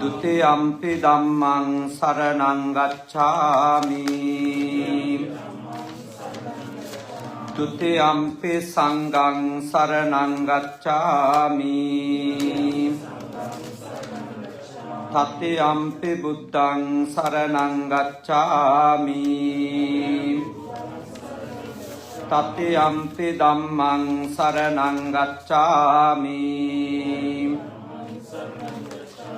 Dutiyampi dhammang saranang gacchami. Dutiyampi sanghang saranang gacchami. Tatiyampi buddhang saranang gacchami. Tatiyampi dhammang saranang gacchami.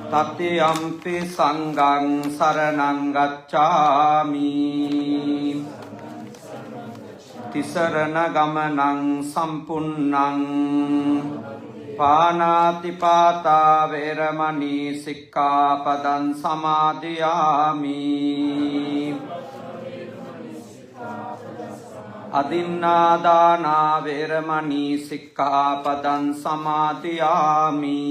Tatiyampi sanghang saranang gacchami. Tisarana gamanang sampunnang. Panatipata veramani sikkapadan samadhiyami. Adinnādāna veramani sikkapadan samadhiyami.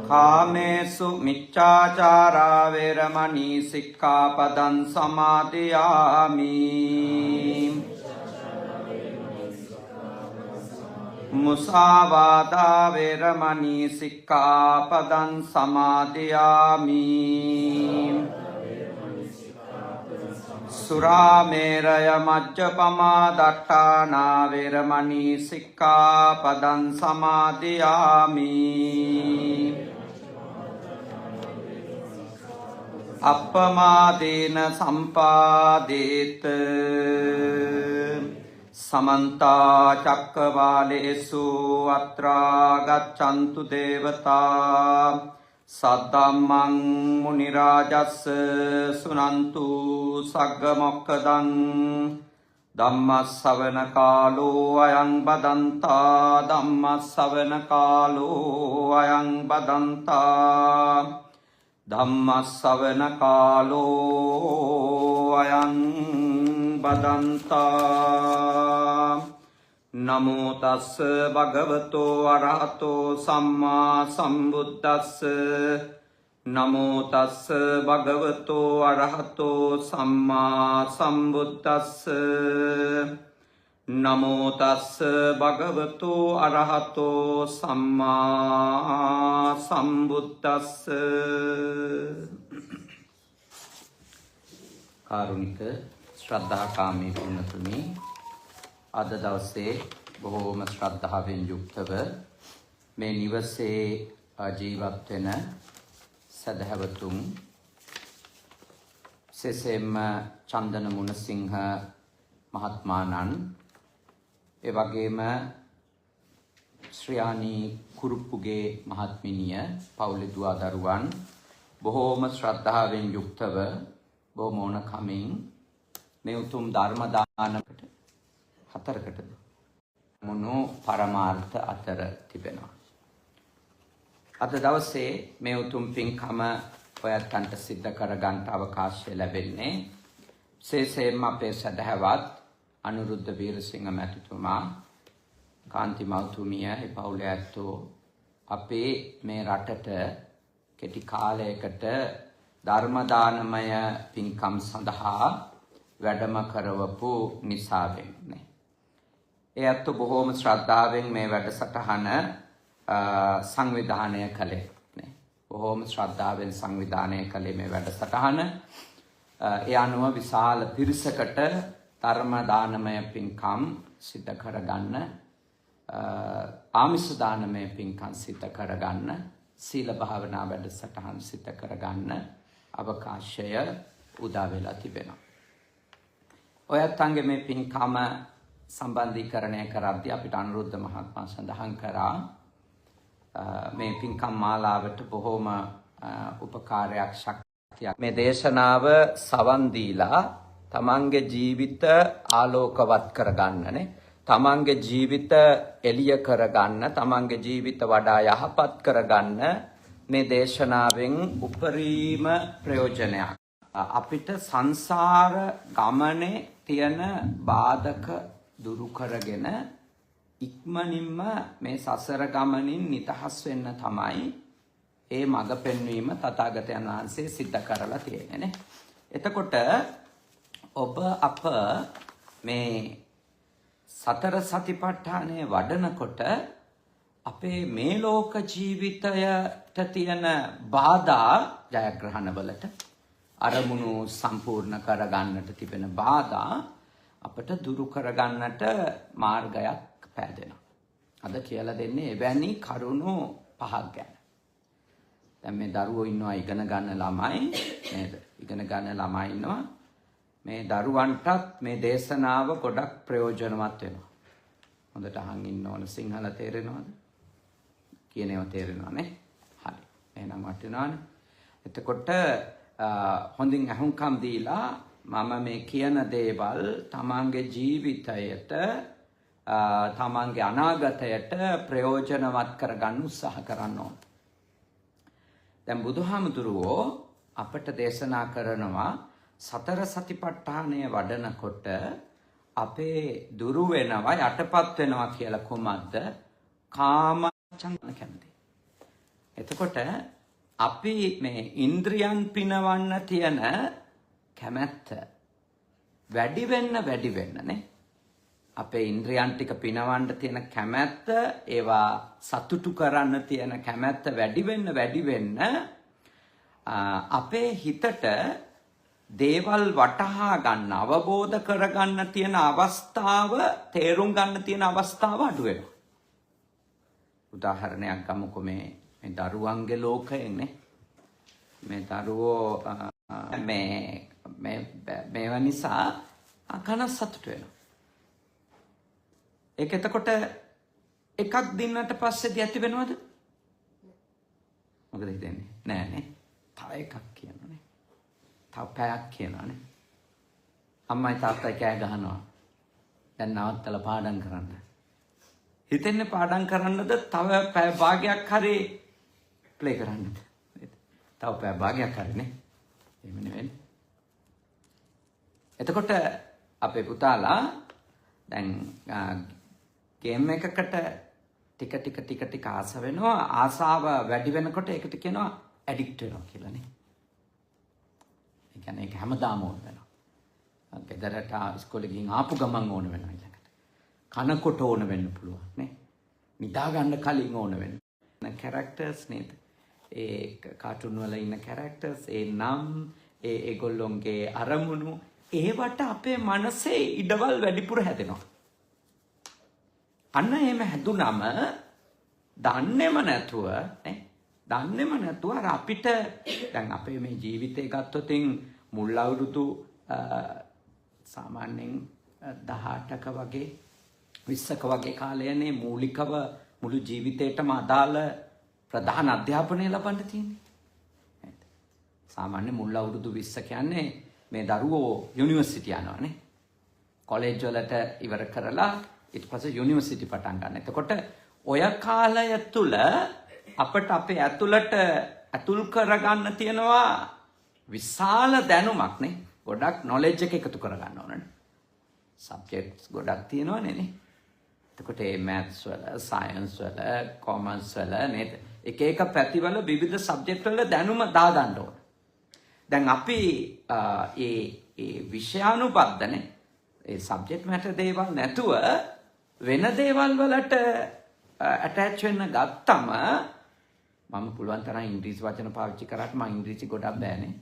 Kāmesu miccācārā veramani sikkapadan samadhiyami. Musāvādā veramani sikkapadan samadhiyami. Surāmeraya majjapamā daṭṭhānā veramani sikkapadan samadhiyami. Appamādena sampādeta. Samantā cakkavālesu atrā gaccantu devatā. Saddhammang munirājassa sunantu sagga mokkadaṃ. Dhammassavana kālo ayaṃ badantā. Dhammassavana kālo ayaṃ badantā. Dhammassavana kālo ayaṃ badantā. Namo tassa bhagavato arahato sammā sambuddhassa. Namo tassa bhagavato arahato sammā sambuddhassa. Namo tassa bhagavato arahato sammā sambuddhassa. කාරුණික ශ්‍රද්ධාකාමී පින්වතුනි, අද දවසේ බොහෝම ශ්‍රද්ධාවෙන් යුක්තව මේ නිවසේ ජීවත් වෙන සදහැවතුන්, සෙසෙම චන්දන මුණසිංහ මහත්මාණන්, ඒ වගේම ශ්‍රියානි කුරුප්පුගේ මහත්මිනිය, පවුලේ දුවා දරුවන් බොහෝම ශ්‍රද්ධාවෙන් යුක්තව බොහොම ඕන කමින් මේ උතුම් ධර්ම දානකට හතරකටද මොනෝ පරමාර්ථ අතර තිබෙනවා. අද දවසේ මේ උතුම් පින්කම ඔයත්න්ට සිද්ධ කරගන්න අවකාශය ලැබෙන්නේ විශේෂයෙන්ම අපේ සදහවත් අනුරුද්ධ වීරසිංහ මැතිතුමා, කාන්ති මෞතුමිය, ඒ පවුලේ ඇත්තෝ අපේ මේ රටට කෙටි කාලයකට ධර්ම දානමය පින්කම් සඳහා වැඩම කරවපු නිසා වෙන්නේ. ඒ අත්තු බොහෝම ශ්‍රද්ධාවෙන් මේ වැඩසටහන සංවිධානය කළේ. බොහෝම ශ්‍රද්ධාවෙන් සංවිධානය කළේ මේ වැඩසටහන. ඒ අනුව විශාල පිරිසකට ධර්ම දානමය පින්කම් සිද්ධ කරගන්න, ආමිෂ දානමය පින්කම් සිද්ධ කරගන්න, සීල භාවනා වැඩසටහන් සිද්ධ කරගන්න අවකාශය උදා වෙලා තිබෙනවා. ඔයත් අංගෙ මේ පින්කම සම්බන්ධීකරණය කරද්දී අපිට අනුරුද්ධ මහත්මයා සඳහන් කරා මේ පින්කම් මාලාවට බොහෝම උපකාරයක්, ශක්තියක්. මේ දේශනාව සවන් දීලා තමන්ගේ ජීවිත ආලෝකවත් කරගන්නනේ, තමන්ගේ ජීවිත එළිය කරගන්න, තමන්ගේ ජීවිත වඩා යහපත් කරගන්න මේ දේශනාවෙන් උපරිම ප්‍රයෝජනයක්. අපිට සංසාර ගමනේ තියෙන බාධක දුරු කරගෙන ඉක්මනින්ම මේ සසර ගමනින් නිදහස් වෙන්න තමයි ඒ මඟ පෙන්වීම තථාගතයන් වහන්සේ සිද්ධ කරලා තියෙන්නේ. එතකොට ඔබ අප මේ සතර සතිපට්ඨානය වඩනකොට අපේ මේ ලෝක ජීවිතයට තියෙන බාධා ජයග්‍රහණවලට අරමුණු සම්පූර්ණ කරගන්නට තිබෙන බාධා අපට දුරු කරගන්නට මාර්ගයක් පෑදෙනවා. අද කියලා දෙන්නේ එවැනි කරුණු 5ක් ගැන. දැන් මේ දරුවෝ ඉන්නවා ඉගෙන ගන්න ළමයි නේද? ඉගෙන ගන්න ළමයි ඉන්නවා. මේ දරුවන්ටත් මේ දේශනාව ගොඩක් ප්‍රයෝජනවත් වෙනවා. හොඳට අහන් ඉන්න ඕන. සිංහල තේරෙනවද? කියන ඒවා තේරෙනවනේ. හරි. එහෙනම් වටිනවනේ. එතකොට හොඳින් අහුම්කම් දීලා මම මේ කියන දේවල් තමන්ගේ ජීවිතයට තමන්ගේ අනාගතයට ප්‍රයෝජනවත් කරගන්න උත්සාහ කරන්න ඕන. දැන් බුදුහාමුදුරුවෝ අපට දේශනා කරනවා සතර සතිපට්ඨානය වඩනකොට අපේ දුරු වෙනවා යටපත් වෙනවා කියලා කොහොමද? කාම චංගන කැමති. එතකොට අපි මේ ඉන්ද්‍රියන් පිනවන්න තියෙන කැමැත්ත වැඩි වෙන්න නේ. අපේ ඉන්ද්‍රියන් ටික පිනවන්න තියෙන කැමැත්ත, ඒවා සතුටු කරන්න තියෙන කැමැත්ත වැඩි වෙන්න අපේ හිතට දේවල් වටහා ගන්න, අවබෝධ කරගන්න තියෙන අවස්ථාව, තේරුම් ගන්න තියෙන අවස්ථාව අඩු වෙනවා. උදාහරණයක් ගමුකෝ මේ දරුවන්ගේ ලෝකයෙන්නේ. මේ දරුවෝ මේවා නිසා කන සතුට වෙනවා. ඒක එතකොට එකක් දින්නට පස්සේදී ඇති වෙනවද? මොකද හිතන්නේ? නෑනේ. තව එකක් කියනවානේ. තව පැයක් කියනවානේ. අම්මයි තාත්තයි කෑ ගහනවා. දැන් නවත්තලා පාඩම් කරන්න. හිතෙන්නේ පාඩම් කරන්නද තව පැය භාගයක් හරි ප්ලේ කරන්නද? තව පැය භාගයක් හරිනේ. එහෙම නෙවෙයි. එතකොට අපේ පුතාලා දැන් ගේම් එකකට ටික ආස වෙනවා. ආසාව වැඩි වෙනකොට ඒකට කියනවා ඇඩික්ට් වෙනවා කියලානේ. ඒ කියන්නේ ඒක හැමදාම ඕන වෙනවා. ගෙදරට ඉස්කෝලේ ගිහින් ආපු ගමන් ඕන වෙනවා ඊළඟට. කනකොට ඕන වෙන්න පුළුවන් නේ. නිදා ගන්න කලින් ඕන වෙන්න. කැරක්ටර්ස් නේද? ඒ කාටුන් වල ඉන්න කැරක්ටර්ස්, ඒ නම්, ඒගොල්ලොන්ගේ අරමුණු, ඒවට අපේ මනසේ ඉඩවල් වැඩිපුර හැදෙනවා. අන්න එහෙම හැදුනම දන්නේම නැතුව අර අපිට දැන් අපේ මේ ජීවිතේ ගත්තොතින් මුල් අවුරුදු සාමාන්‍යයෙන් 18ක වගේ 20ක වගේ කාලයනේ මූලිකව මුළු ජීවිතේටම අදාළ ප්‍රධාන අධ්‍යාපනය ලබන්න තියෙන්නේ. සාමාන්‍ය මුල් අවුරුදු 20 කියන්නේ මේ දරුවෝ යුනිවර්සිටි යනවානේ. කොලෙජ් වලට ඉවර කරලා ඊට පස්සේ යුනිවර්සිටි පටන් ගන්න. එතකොට ඔය කාලය තුල අපට අපේ ඇතුල් කරගන්න තියෙනවා විශාල දැනුමක් නේ. ගොඩක් නොලෙජ් එක එකතු කරගන්න ඕනනේ. සබ්ජෙක්ට්ස් ගොඩක් තියෙනවනේ නේ. එතකොට මේ මැත්ස් වල, සයන්ස් වල, කොමර්ස් වල නේද? එක පැතිවල විවිධ සබ්ජෙක්ට් වල දැනුම දාගන්න ඕන. දැන් අපි ඒ විෂයානුබද්ධනේ ඒ සබ්ජෙක්ට් මැටර් දේවල් නැතුව වෙන දේවල් වලට ඇටච් වෙන්න ගත්තම මම පුළුවන් තරම් ඉංග්‍රීසි වචන පාවිච්චි කරාට මම ඉංග්‍රීසි ගොඩක් බෑනේ.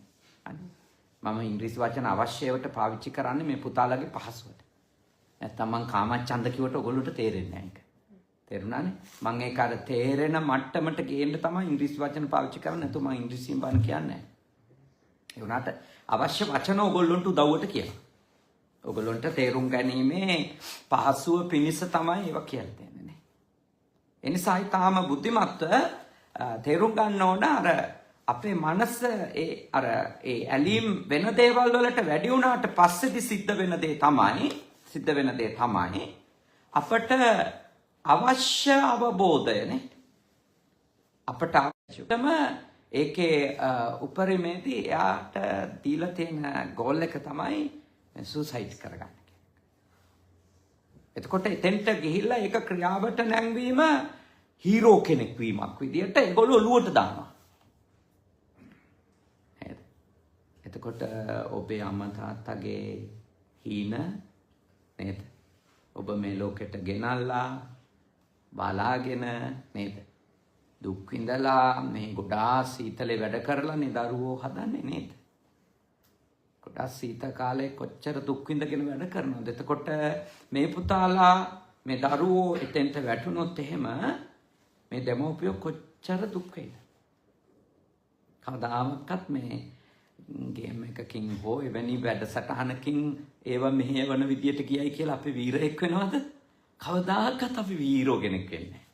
මම ඉංග්‍රීසි වචන අවශ්‍යවට පාවිච්චි කරන්නේ මේ පුතාලගේ පහසුවට. නැත්තම් මං කාමච්ඡන්ද කිව්වට ඔයගොල්ලෝට තේරෙන්නේ නැහැ ඒක. තේරුණානේ? මං ඒක අර තේරෙන මට්ටමට ගේන්න තමයි ඉංග්‍රීසි වචන පාවිච්චි කරන්නේ. නැතු මං ඉංග්‍රීසියෙන් බන් කියන්නේ නැහැ. ඒ වුණාට අවශ්‍ය වචන ඔයගොල්ලොන්ට උදව්වට කියනවා. ඔයගොල්ලොන්ට තේරුම් ගැනීමේ පහසුව පිණිස තමයි ඒවා කියලා දෙන්නේ. ඒ නිසා ඊටාම බුද්ධිමත්ව තේරුම් ගන්න ඕන අර අපේ මනස ඒ ඇලීම් වෙන දේවල් වලට වැඩි වුණාට පස්සේදී සිද්ධ වෙන දේ තමයි අපට අවශ්‍ය අවබෝධයනේ. අපට අවශ්‍යම ඒකේ උපරිමේදී එයාට දීලා තියෙන ගෝල් එක තමයි සුසයිඩ් කරගන්න. එතකොට එතෙන්ට ගිහිල්ලා ඒක ක්‍රියාවට නැංවීම හීරෝ කෙනෙක් වීමක් විදියට ඒගොල්ලෝ ඔලුවට දානවා. නේද? එතකොට ඔබේ අම්මා තාත්තගේ හීන නේද? ඔබ මේ ලෝකෙට ගෙනල්ලා බලාගෙන නේද? දුක් විඳලා මේ ගොඩාක් සීතලේ වැඩ කරලානේ දරුවෝ හදන්නේ නේද? ගොඩාක් සීත කාලේ කොච්චර දුක් විඳගෙන වැඩ කරනවද? එතකොට මේ පුතාලා මේ දරුවෝ එතෙන්ට වැටුනොත් එහෙම මේ දෙමව්පියෝ කොච්චර දුක් වෙයිද? කවදාවත් මේ ගේම් එකකින් හෝ එවැනි වැඩසටහනකින් ඒව මෙහෙවන විදියට කියයි කියලා අපි වීරයෙක් වෙනවද? කවදාකවත් අපි වීරෝ කෙනෙක් වෙන්නේ නැහැ.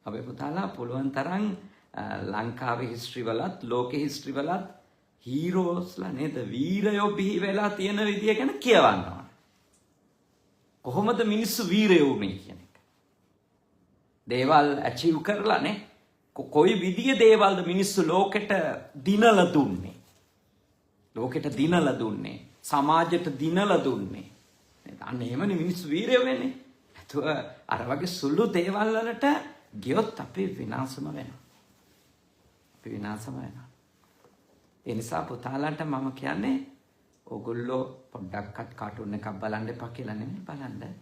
අපේ පුතාලා පුළුවන් තරම් ලංකාවේ හිස්ටරි වලත් ලෝකේ හිස්ටරි වලත් හීරෝස්ලා නේද? වීරයෝ බිහි වෙලා තියෙන විදිය ගැන කියවන්න ඕන. කොහොමද මිනිස්සු වීරයෝ වුනේ කියන එක. දේවල් අචීව් කරලානේ. කොයි විදිය දේවල්ද මිනිස්සු ලෝකෙට දිනලා දුන්නේ? ලෝකෙට දිනලා දුන්නේ. සමාජයට දිනලා දුන්නේ. අන්න එහෙමනේ මිනිස්සු වීරයෝ වෙන්නේ. නැතුව අර වගේ සුළු දේවල් වලට ගියොත් අපි විනාශම වෙනවා. අපි විනාශම වෙනවා. ඒ නිසා පුතාලන්ට මම කියන්නේ ඕගොල්ලෝ පොඩ්ඩක්වත් කාටුන් එකක් බලන්න එපා කියලා නෙමෙයි බලන්න.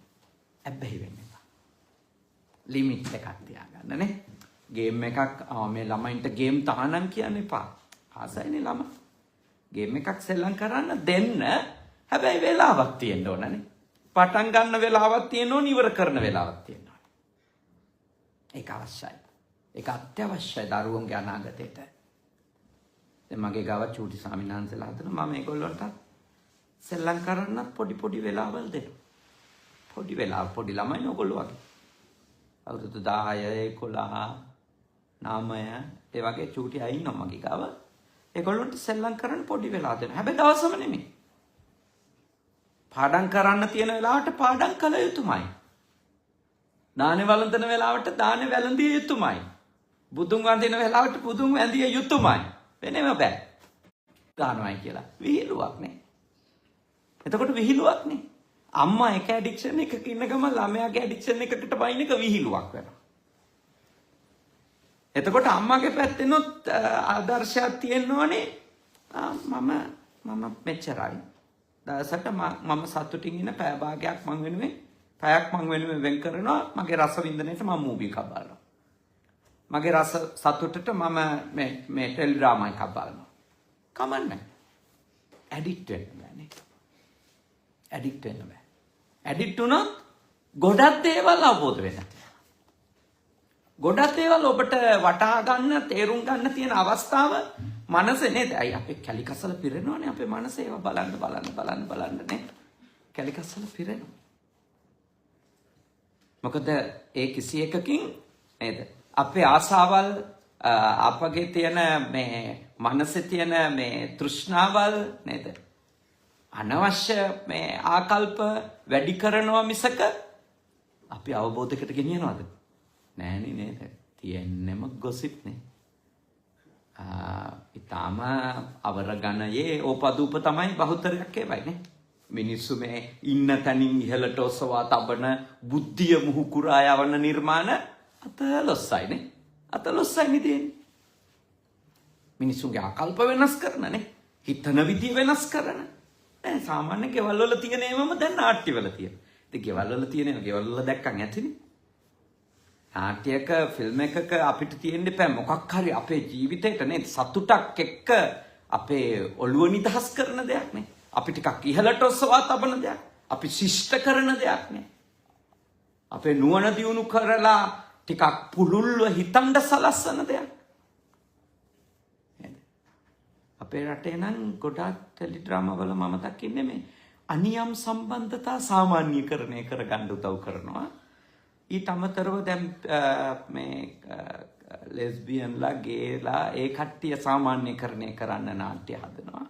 ඇබ්බැහි වෙන්න එපා. ලිමිට් එකක් තියාගන්න නේ. ගේම් එකක් මේ ළමයින්ට ගේම් තහනම් කියන්න එපා. ආසයිනේ ළමයි. ගේම් එකක් සෙල්ලම් කරන්න දෙන්න. හැබැයි වෙලාවක් තියෙන්න ඕනනේ. පටන් ගන්න වෙලාවක් තියෙන්න ඕන, ඉවර කරන වෙලාවක් තියෙන්න ඕන. ඒක අවශ්‍යයි. ඒක අත්‍යවශ්‍යයි දරුවන්ගේ අනාගතයට. දැන් මගේ ගාව චූටි ස්වාමිනාන්සලා හදනවා. මම ඒගොල්ලන්ට සෙල්ලම් කරන්න පොඩි වෙලාවල් දෙනවා. පොඩි වෙලාව පොඩි ළමයි ඕගොල්ලෝ වගේ. අවුරුදු 10 11 9 ඒ වගේ චූටි අය ඉන්නවා මගේ ගාව. ඒගොල්ලන්ට සෙල්ලම් කරන්න පොඩි වෙලාව දෙනවා. හැබැයි දවසම නෙමෙයි. පාඩම් කරන්න තියෙන වෙලාවට පාඩම් කළ යුතුමයි. දානේ වළඳන වෙලාවට දානේ වැළඳිය යුතුමයි. බුදුන් වඳින වෙලාවට බුදුන් වැඳිය යුතුමයි. වෙනම බෑ. ගන්නවයි කියලා. විහිළුවක් නේ. එතකොට විහිළුවක් නේ. අම්මා එක ඇඩික්ෂන් එකක ඉන්න ගම ළමයාගේ ඇඩික්ෂන් එකකට වයින් එක විහිළුවක් වෙනවා. එතකොට අම්මාගේ පැත්තෙනොත් ආදර්ශයක් තියෙනවනේ. මම මෙච්චරයි. දවසට මම සතුටින් ඉන්න පැය භාගයක් පැයක් මං වෙනුවෙන් වෙන් කරනවා මගේ රස වින්දනයට මම මූවි එකක් බලනවා. මගේ රස සතුටට මම මේ ටෙලිඩ්‍රාමා එකක් බලනවා. කමන්නේ. ඇඩික්ට් වෙන්න බෑනේ. ඇඩික්ට් වෙන්න බෑ. ඇඩික්ට් වුණොත් ගොඩක් දේවල් අවබෝධ වෙනවා. ගොඩක් දේවල් ඔබට වටහා ගන්න, තේරුම් ගන්න තියෙන අවස්ථාව මනසේ නේද? අයි අපේ කැලිකසල පිරෙනවනේ අපේ මනසේ ඒවා බලන්න නේ. කැලිකසල පිරෙනවා. මොකද ඒ කිසි එකකින් නේද? අපේ ආසාවල් අපගේ තියෙන මේ මනසේ තියෙන මේ තෘෂ්ණාවල් නේද? අනවශ්‍ය මේ ආකල්ප වැඩි කරනවා මිසක අපි අවබෝධයකට ගෙනියනවද? නෑනේ නේද? තියෙන්නෙම ගොසිප් නේ. ඊටාම අවරගණයේ ඕපදූප තමයි බහුතරයක් ඒවයිනේ. මිනිස්සු මේ ඉන්න තැනින් ඉහළට ඔසවා තබන බුද්ධිය මුහු කුරා යවන නිර්මාණ අතලොස්සයිනේ. අතලොස්සයිනේ තියෙන්නේ. මිනිස්සුන්ගේ ආකල්ප වෙනස් කරනනේ. හිතන විදිය වෙනස් කරන. දැන් සාමාන්‍ය ගෙවල් වල තියෙන ඒවම දැන් නාට්‍ය වල තියෙන. ඉතින් ගෙවල් වල තියෙන ඒවා ගෙවල් වල දැක්කන් ඇතිනේ. නාට්‍යයක ෆිල්ම් එකක අපිට තියෙන්න බෑ මොකක් හරි අපේ ජීවිතේට නේද සතුටක් එක්ක අපේ ඔළුව නිදහස් කරන දෙයක් නේ. අපි ටිකක් ඉහළට ඔසවා තබන දෙයක්. අපි ශිෂ්ට කරන දෙයක් නේ. අපේ නුවණ දියුණු කරලා ටිකක් පුළුල්ව හිතන්න සලස්සන දෙයක්. අපේ රටේ නම් ගොඩාක් ටෙලිඩ්‍රාමා වල මම දකින්නේ මේ අනියම් සම්බන්ධතා සාමාන්‍යකරණය කරගන්න උදව් කරනවා. ඊට අමතරව දැන් මේ ලෙස්බියන්ලා ගේලා ඒ කට්ටිය සාමාන්‍යකරණය කරන්න නාට්‍ය හදනවා.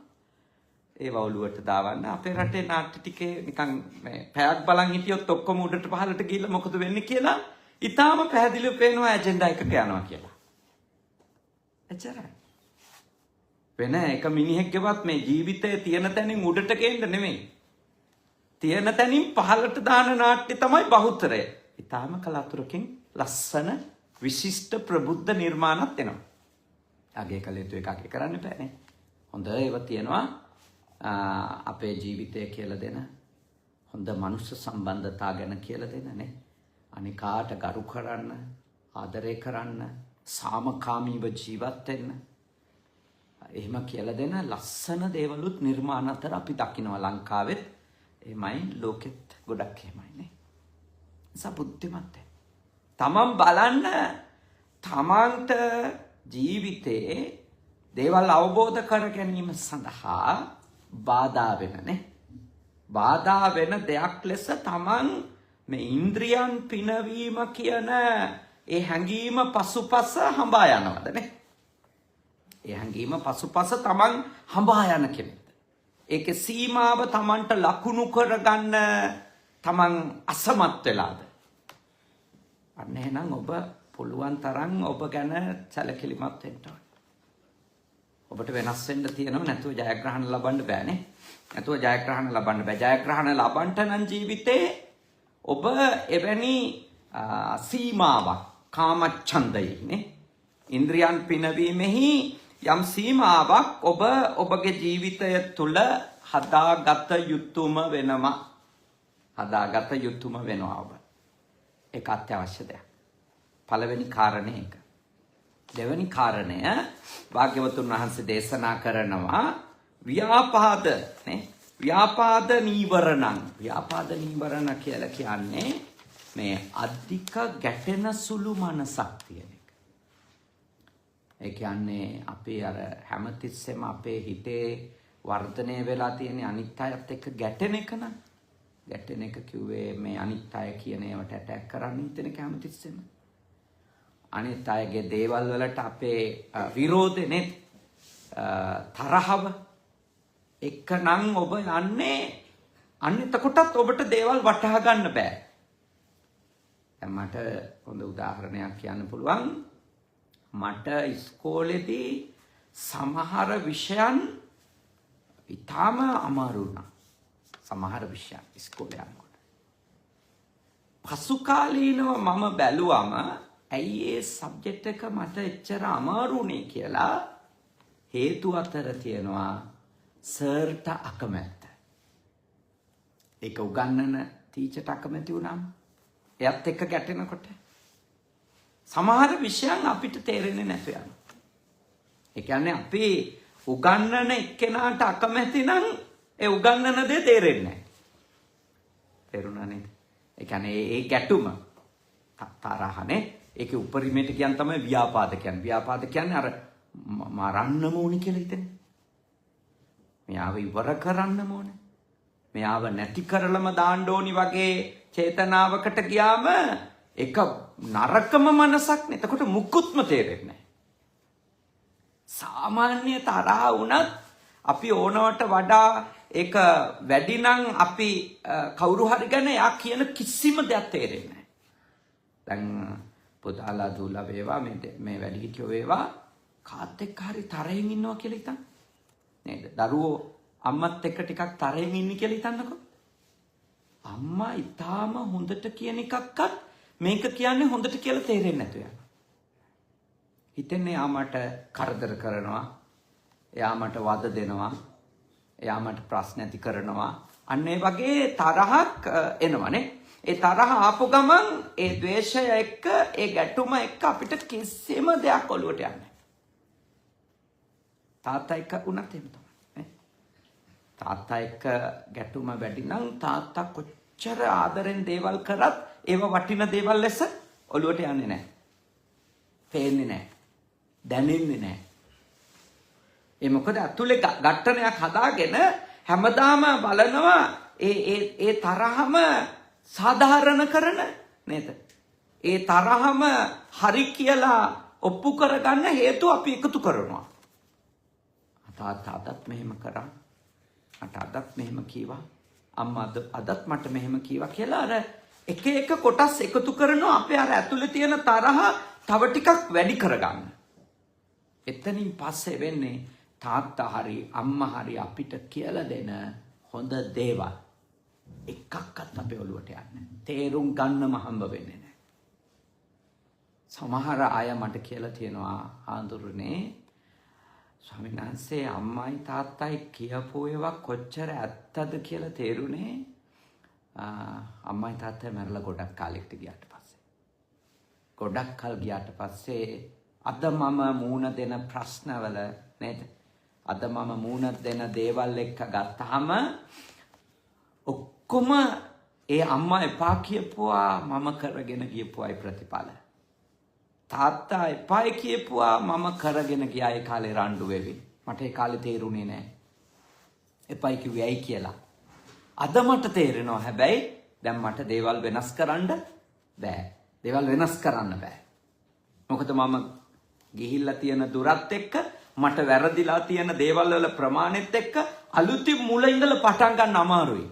ඒව ඔළුවට දාවන්න. අපේ රටේ නාට්‍ය ටිකේ නිකන් මේ පැයක් බලන් හිටියොත් ඔක්කොම උඩට පහළට ගිහිල්ලා මොකද වෙන්නේ කියලා ඊටාම පැහැදිලිව පේනවා ඇජෙන්ඩා එකක යනවා කියලා. එච්චරයි. වෙන එක මිනිහෙක්ගේවත් මේ ජීවිතයේ තියෙන තැනින් උඩට ගේන්න නෙමෙයි. තියෙන තැනින් පහළට දාන නාට්‍ය තමයි බහුතරය. ඊටාම කලාතුරකින් ලස්සන විශිෂ්ට ප්‍රබුද්ධ නිර්මාණත් එනවා. අගේ කළ යුතු එකක් කරන්න බෑනේ. හොඳ ඒවා තියෙනවා අපේ ජීවිතය කියලා දෙන හොඳ මනුෂ්‍ය සම්බන්ධතා ගැන කියලා දෙනනේ. අනිකාට ගරු කරන්න, ආදරය කරන්න, සාමකාමීව ජීවත් වෙන්න. එහෙම කියලා දෙන ලස්සන දේවලුත් නිර්මාණ අතර අපි දකිනවා ලංකාවෙත්. එහෙමයි ලෝකෙත් ගොඩක් එහෙමයිනේ. නිසා බුද්ධිමත් වෙන්න. තමන් බලන්න තමන්ට ජීවිතේ දේවල් අවබෝධ කර ගැනීම සඳහා බාධා වෙනනේ. බාධා වෙන දෙයක් ලෙස තමන් මේ ඉන්ද්‍රියන් පිනවීම කියන ඒ හැඟීම පසුපස හඹා යනවදනේ. ඒ හැඟීම පසුපස තමන් හඹා යන කෙනෙක්ද? ඒකේ සීමාව තමන්ට ලකුණු කරගන්න තමන් අසමත් වෙලාද? අන්න එහෙනම් ඔබ පුළුවන් තරම් ඔබ ගැන සැලකිලිමත් වෙන්න ඕනේ. ඔබට වෙනස් වෙන්න තියෙනව නැතුව ජයග්‍රහණ ලබන්න බෑනේ. නැතුව ජයග්‍රහණ ලබන්න බෑ. ජයග්‍රහණ ලබන්න නම් ජීවිතේ ඔබ එවැනි සීමාවක් කාමච්ඡන්දයේනේ ඉන්ද්‍රියන් පිනවීමෙහි යම් සීමාවක් ඔබ ඔබගේ ජීවිතය තුළ හදාගත යුතුම වෙනවා. හදාගත යුතුම වෙනවා ඔබ. ඒක අත්‍යවශ්‍ය දෙයක්. පළවෙනි කාරණේ ඒක. දෙවෙනි කාරණය භාග්‍යවතුන් වහන්සේ දේශනා කරනවා ව්‍යාපාද නේ. ව්‍යාපාද නීවරණං. ව්‍යාපාද නීවරණ කියලා කියන්නේ මේ අධික ගැටෙන සුළු මනසක් තියෙන එක. ඒ කියන්නේ අපි අර හැමතිස්සෙම අපේ හිතේ වර්ධනය වෙලා තියෙන අනිත් අයත් එක්ක ගැටෙන එක න ะ. ගැටෙන එක කිව්වේ මේ අනිත් අය කියන ඒවට ඇටැක් කරන්න හිතෙන එක හැමතිස්සෙම. අනිත් අයගේ දේවල් වලට අපේ විරෝධනේ තරහව එක්කනම් ඔබ යන්නේ අන්න එතකොටත් ඔබට දේවල් වටහා ගන්න බෑ. දැන් මට හොඳ උදාහරණයක් කියන්න පුළුවන්. මට ඉස්කෝලේදී සමහර විෂයන් ඉතාම අමාරු වුණා. සමහර විෂයන් ඉස්කෝලේ යනකොට. පසු කාලීනව මම බැලුවම ඇයි ඒ සබ්ජෙක්ට් එක මට එච්චර අමාරුනේ කියලා හේතු අතර තියෙනවා සර්ට අකමැත්ත. ඒක උගන්නන ටීචර්ට අකමැති වුණාම එයත් එක්ක ගැටෙනකොට සමහර විෂයන් අපිට තේරෙන්නේ නැතු යනවා. ඒ කියන්නේ අපි උගන්නන එක්කෙනාට අකමැති නම් ඒ උගන්නන දේ තේරෙන්නේ නැහැ. තේරුණා නේද? ඒ කියන්නේ ඒ ගැටුම තරහනේ ඒකේ උපරිමයට කියන තමයි ව්‍යාපාද කියන්නේ. ව්‍යාපාද කියන්නේ අර මරන්නම ඕනි කියලා හිතන්නේ. මෙයාව ඉවර කරන්නම ඕනේ. මෙයාව නැති කරලම දාන්න ඕනි වගේ චේතනාවකට ගියාම ඒක නරකම මනසක් නේ. එතකොට මුකුත්ම තේරෙන්නේ නැහැ. සාමාන්‍ය තරහ වුණත් අපි ඕනවට වඩා ඒක වැඩි නම් අපි කවුරු හරි ගැන යා කියන කිසිම දෙයක් තේරෙන්නේ නැහැ. දැන් පුතාලා දුවලා වේවා මේ වැඩිහිටියෝ වේවා කාත් එක්ක හරි තරහින් ඉන්නවා කියලා හිතන්න. නේද? දරුවෝ අම්මත් එක්ක ටිකක් තරහින් ඉන්නේ කියලා හිතන්නකෝ. අම්මා ඊටාම හොඳට කියන එකක්වත් මේක කියන්නේ හොඳට කියලා තේරෙන්නේ නැතු යනවා. හිතන්නේ යා මට කරදර කරනවා. එයා මට වද දෙනවා. එයා මට ප්‍රශ්න ඇති කරනවා. අන්න ඒ වගේ තරහක් එනවනේ. ඒ තරහ ආපු ගමන් ඒ ද්වේෂය එක්ක ඒ ගැටුම එක්ක අපිට කිසිම දෙයක් ඔලුවට යන්නේ නැහැ. තාත්තා එක්ක වුණත් එහෙම තමයි. තාත්තා එක්ක ගැටුම වැඩි නම් තාත්තා කොච්චර ආදරෙන් දේවල් කරත් ඒව වටින දේවල් ලෙස ඔලුවට යන්නේ නැහැ. පේන්නේ නැහැ. දැනෙන්නේ නැහැ. ඒ මොකද අතුලේ ගැටණයක් හදාගෙන හැමදාම බලනවා ඒ තරහම සාධාරණ කරන නේද? ඒ තරහම හරි කියලා ඔප්පු කරගන්න හේතු අපි එකතු කරනවා. අදත් මෙහෙම කරා. අදත් මෙහෙම කීවා. අම්මා අදත් මට මෙහෙම කීවා කියලා අර එක එක කොටස් එකතු කරනවා අපේ අර ඇතුලේ තියෙන තරහ තව ටිකක් වැඩි කරගන්න. එතනින් පස්සේ වෙන්නේ තාත්තා හරි අම්මා හරි අපිට කියලා දෙන හොඳ දේවල් එකක්වත් අපේ ඔළුවට යන්නේ. තේරුම් ගන්නම හම්බ වෙන්නේ නැහැ. සමහර අය මට කියලා තියෙනවා ආඳුරනේ ස්වාමීන් වහන්සේ අම්මයි තාත්තයි කියපු ඒවා කොච්චර ඇත්තද කියලා තේරුනේ අම්මයි තාත්තයි මැරලා ගොඩක් කාලෙකට ගියාට පස්සේ. ගොඩක් කල් ගියාට පස්සේ අද මම මූණ දෙන ප්‍රශ්නවල නේද? අද මම මූණ දෙන දේවල් එක්ක ගත්තාම ඔක්කොම ඒ අම්මා එපා කියපුවා මම කරගෙන ගියපුවායි ප්‍රතිඵල. තාත්තා එපායි කියපුවා මම කරගෙන ගියා ඒ කාලේ රණ්ඩු වෙවි. මට ඒ කාලේ තේරුනේ නැහැ. එපායි කිව්වේ ඇයි කියලා. අද මට තේරෙනවා හැබැයි දැන් මට දේවල් වෙනස් කරන්න බෑ. දේවල් වෙනස් කරන්න බෑ. මොකද මම ගිහිල්ලා තියෙන දුරත් එක්ක මට වැරදිලා තියෙන දේවල් වල ප්‍රමාණෙත් එක්ක අලුතින් මුල ඉඳලා පටන් ගන්න අමාරුයි.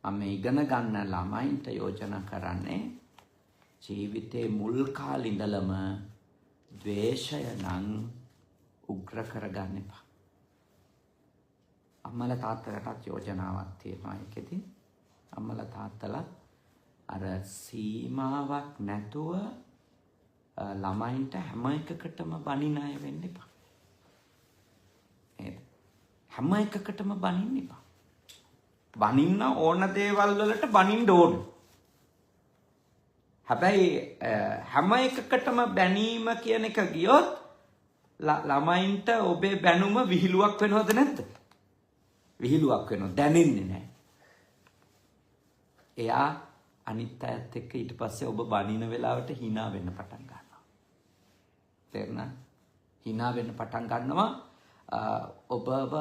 මම ඉගෙන ගන්න ළමයින්ට යෝජනා කරන්නේ ජීවිතේ මුල් කාලේ ඉඳලම ද්වේෂය නම් උග්‍ර කරගන්න එපා. අම්මලා තාත්තලාට යෝජනාවක් තියෙනවා ඒකෙදි. අම්මලා තාත්තලා අර සීමාවක් නැතුව ළමයින්ට හැම එකකටම බනින අය වෙන්න එපා. නේද? හැම එකකටම බනින්න එපා. බනින්න ඕන දේවල් වලට බනින්න ඕන. හැබැයි හැම එකකටම බැනීම කියන එක ගියොත් ළමයින්ට ඔබේ බැනුම විහිළුවක් වෙනවද නැද්ද? විහිළුවක් වෙනවා. දැනෙන්නේ නැහැ. එයා අනිත් අයත් එක්ක ඊට පස්සේ ඔබ බනින වෙලාවට hina වෙන්න පටන් ගන්නවා. තේරුණා? hina වෙන්න පටන් ගන්නවා. ඔබව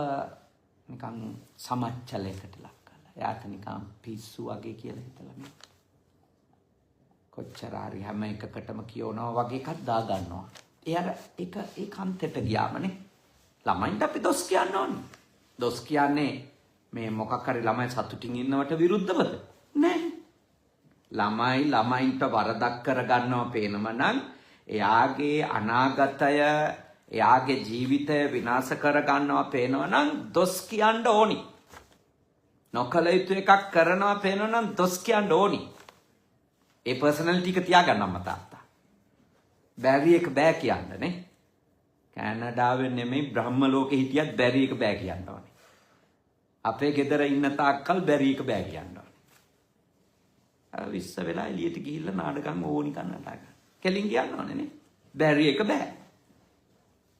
නිකන් සමච්චලයකට ලක් කරලා. එයාට නිකන් පිස්සු වගේ කියලා හිතලා නේ. කොච්චර හරි හැම එකකටම කියනවා වගේ එකක් දා ගන්නවා. ඒක ඒ කන්තෙට ගියාමනේ. ළමයින්ට අපි දොස් කියන්න ඕනේ. දොස් කියන්නේ මේ මොකක් හරි ළමයි සතුටින් ඉන්නවට විරුද්ධවද? නෑ. ළමයින්ට වරදක් කරගන්නවා පේනම නම් එයාගේ අනාගතය එයාගේ ජීවිතය විනාශ කරගන්නවා පේනවා නම් දොස් කියන්න ඕනි. නොකල යුතු එකක් කරනවා පේනවා නම් දොස් කියන්න ඕනි. ඒ පර්සනැලිටි එක තියාගන්න අම්මා තාත්තා. බැරි එක බෑ කියන්න නේ. කැනඩාවේ නෙමෙයි බ්‍රහ්ම ලෝකෙ හිටියත් බැරි එක බෑ කියන්න ඕනේ. අපේ ගෙදර ඉන්න තාක්කල් බැරි එක බෑ කියන්න ඕනේ. විශ්ස වෙලා එළියට ගිහිල්ලා නාඩගම් ඕනි කන්නට කෙලින් කියන්න ඕනේ නේ. බැරි එක බෑ.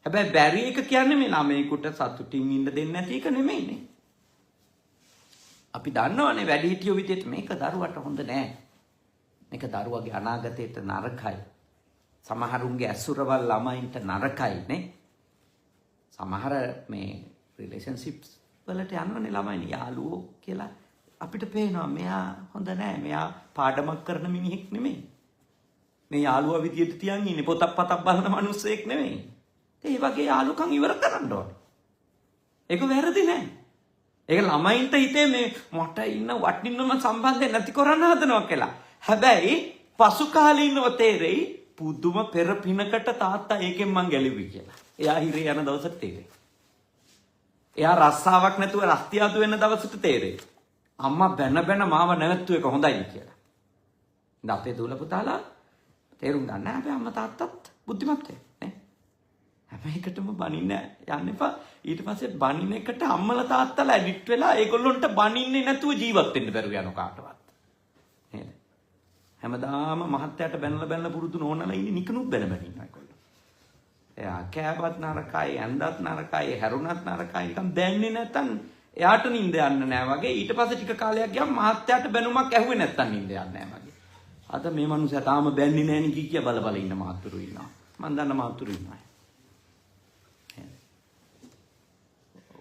හැබැයි බැරි එක කියන්නේ මේ ළමයෙකුට සතුටින් ඉන්න දෙන්නේ නැති එක නෙමෙයිනේ. අපි දන්නවනේ වැඩිහිටියෝ විදිහට මේක දරුවට හොඳ නෑ. මේක දරුවගේ අනාගතයට නරකයි. සමහරුන්ගේ ඇසුරවල් ළමයින්ට නරකයි නේ. සමහර මේ රිලේෂන්ෂිප්ස් වලට යනවනේ ළමයිනේ යාළුවෝ කියලා අපිට පේනවා මෙයා හොඳ නෑ. මෙයා පාඩමක් කරන මිනිහෙක් නෙමෙයි. මේ යාළුවා විදියට තියන් ඉන්නේ පොතක් පතක් බලන මිනිස්සෙක් නෙමෙයි. ඒ වගේ යාළුකම් ඉවර කරන්න ඕනේ. ඒක වැරදි නෑ. ඒක ළමයින්ට හිතේ මේ මට ඉන්න වටින්නම සම්බන්ධය නැති කරන්න හදනවා කියලා. හැබැයි පසු කාලීනව තේරෙයි පුදුම පෙර පිනකට තාත්තා ඒකෙන් මං ගැලෙවි කියලා. එයා හිරේ යන දවසට තේරෙයි. එයා රස්සාවක් නැතුව රස්තියාදු වෙන දවසට තේරෙයි. අම්මා බැන මාව නැවැත්තුව එක හොඳයි කියලා. ඉතින් අපේ දූල පුතාලා තේරුම් ගන්න හැබැයි අම්මා තාත්තත් බුද්ධිමත් නේ. හැම එකටම බනින්න යන්න එපා. ඊට පස්සේ බනින එකට අම්මලා තාත්තලා ඇඩිට් වෙලා ඒගොල්ලොන්ට බනින්නේ නැතුව ජීවත් වෙන්න බැරුව යන කාටවත්. නේද? හැමදාම මහත්තයාට බැනලා පුරුදු නෝනලා ඉන්නේ නිකනුත් බැන ඉන්නවා ඒගොල්ලෝ. එයා කෑවත් නරකයි, ඇඳත් නරකයි, හැරුණත් නරකයි. නිකන් දැන්නේ නැත්තම් එයාට නිින්ද යන්න නෑ වගේ. ඊට පස්සේ ටික කාලයක් ගියාම මහත්තයාට බැනුමක් ඇහුවේ නැත්තම් නිින්ද යන්නේ නෑ වගේ. අද මේ මනුස්සයා තාම බැන්නේ නෑ නේ කිය බල ඉන්න මහතුරු ඉන්නවා. මම දන්න මහතුරු ඉන්නවා.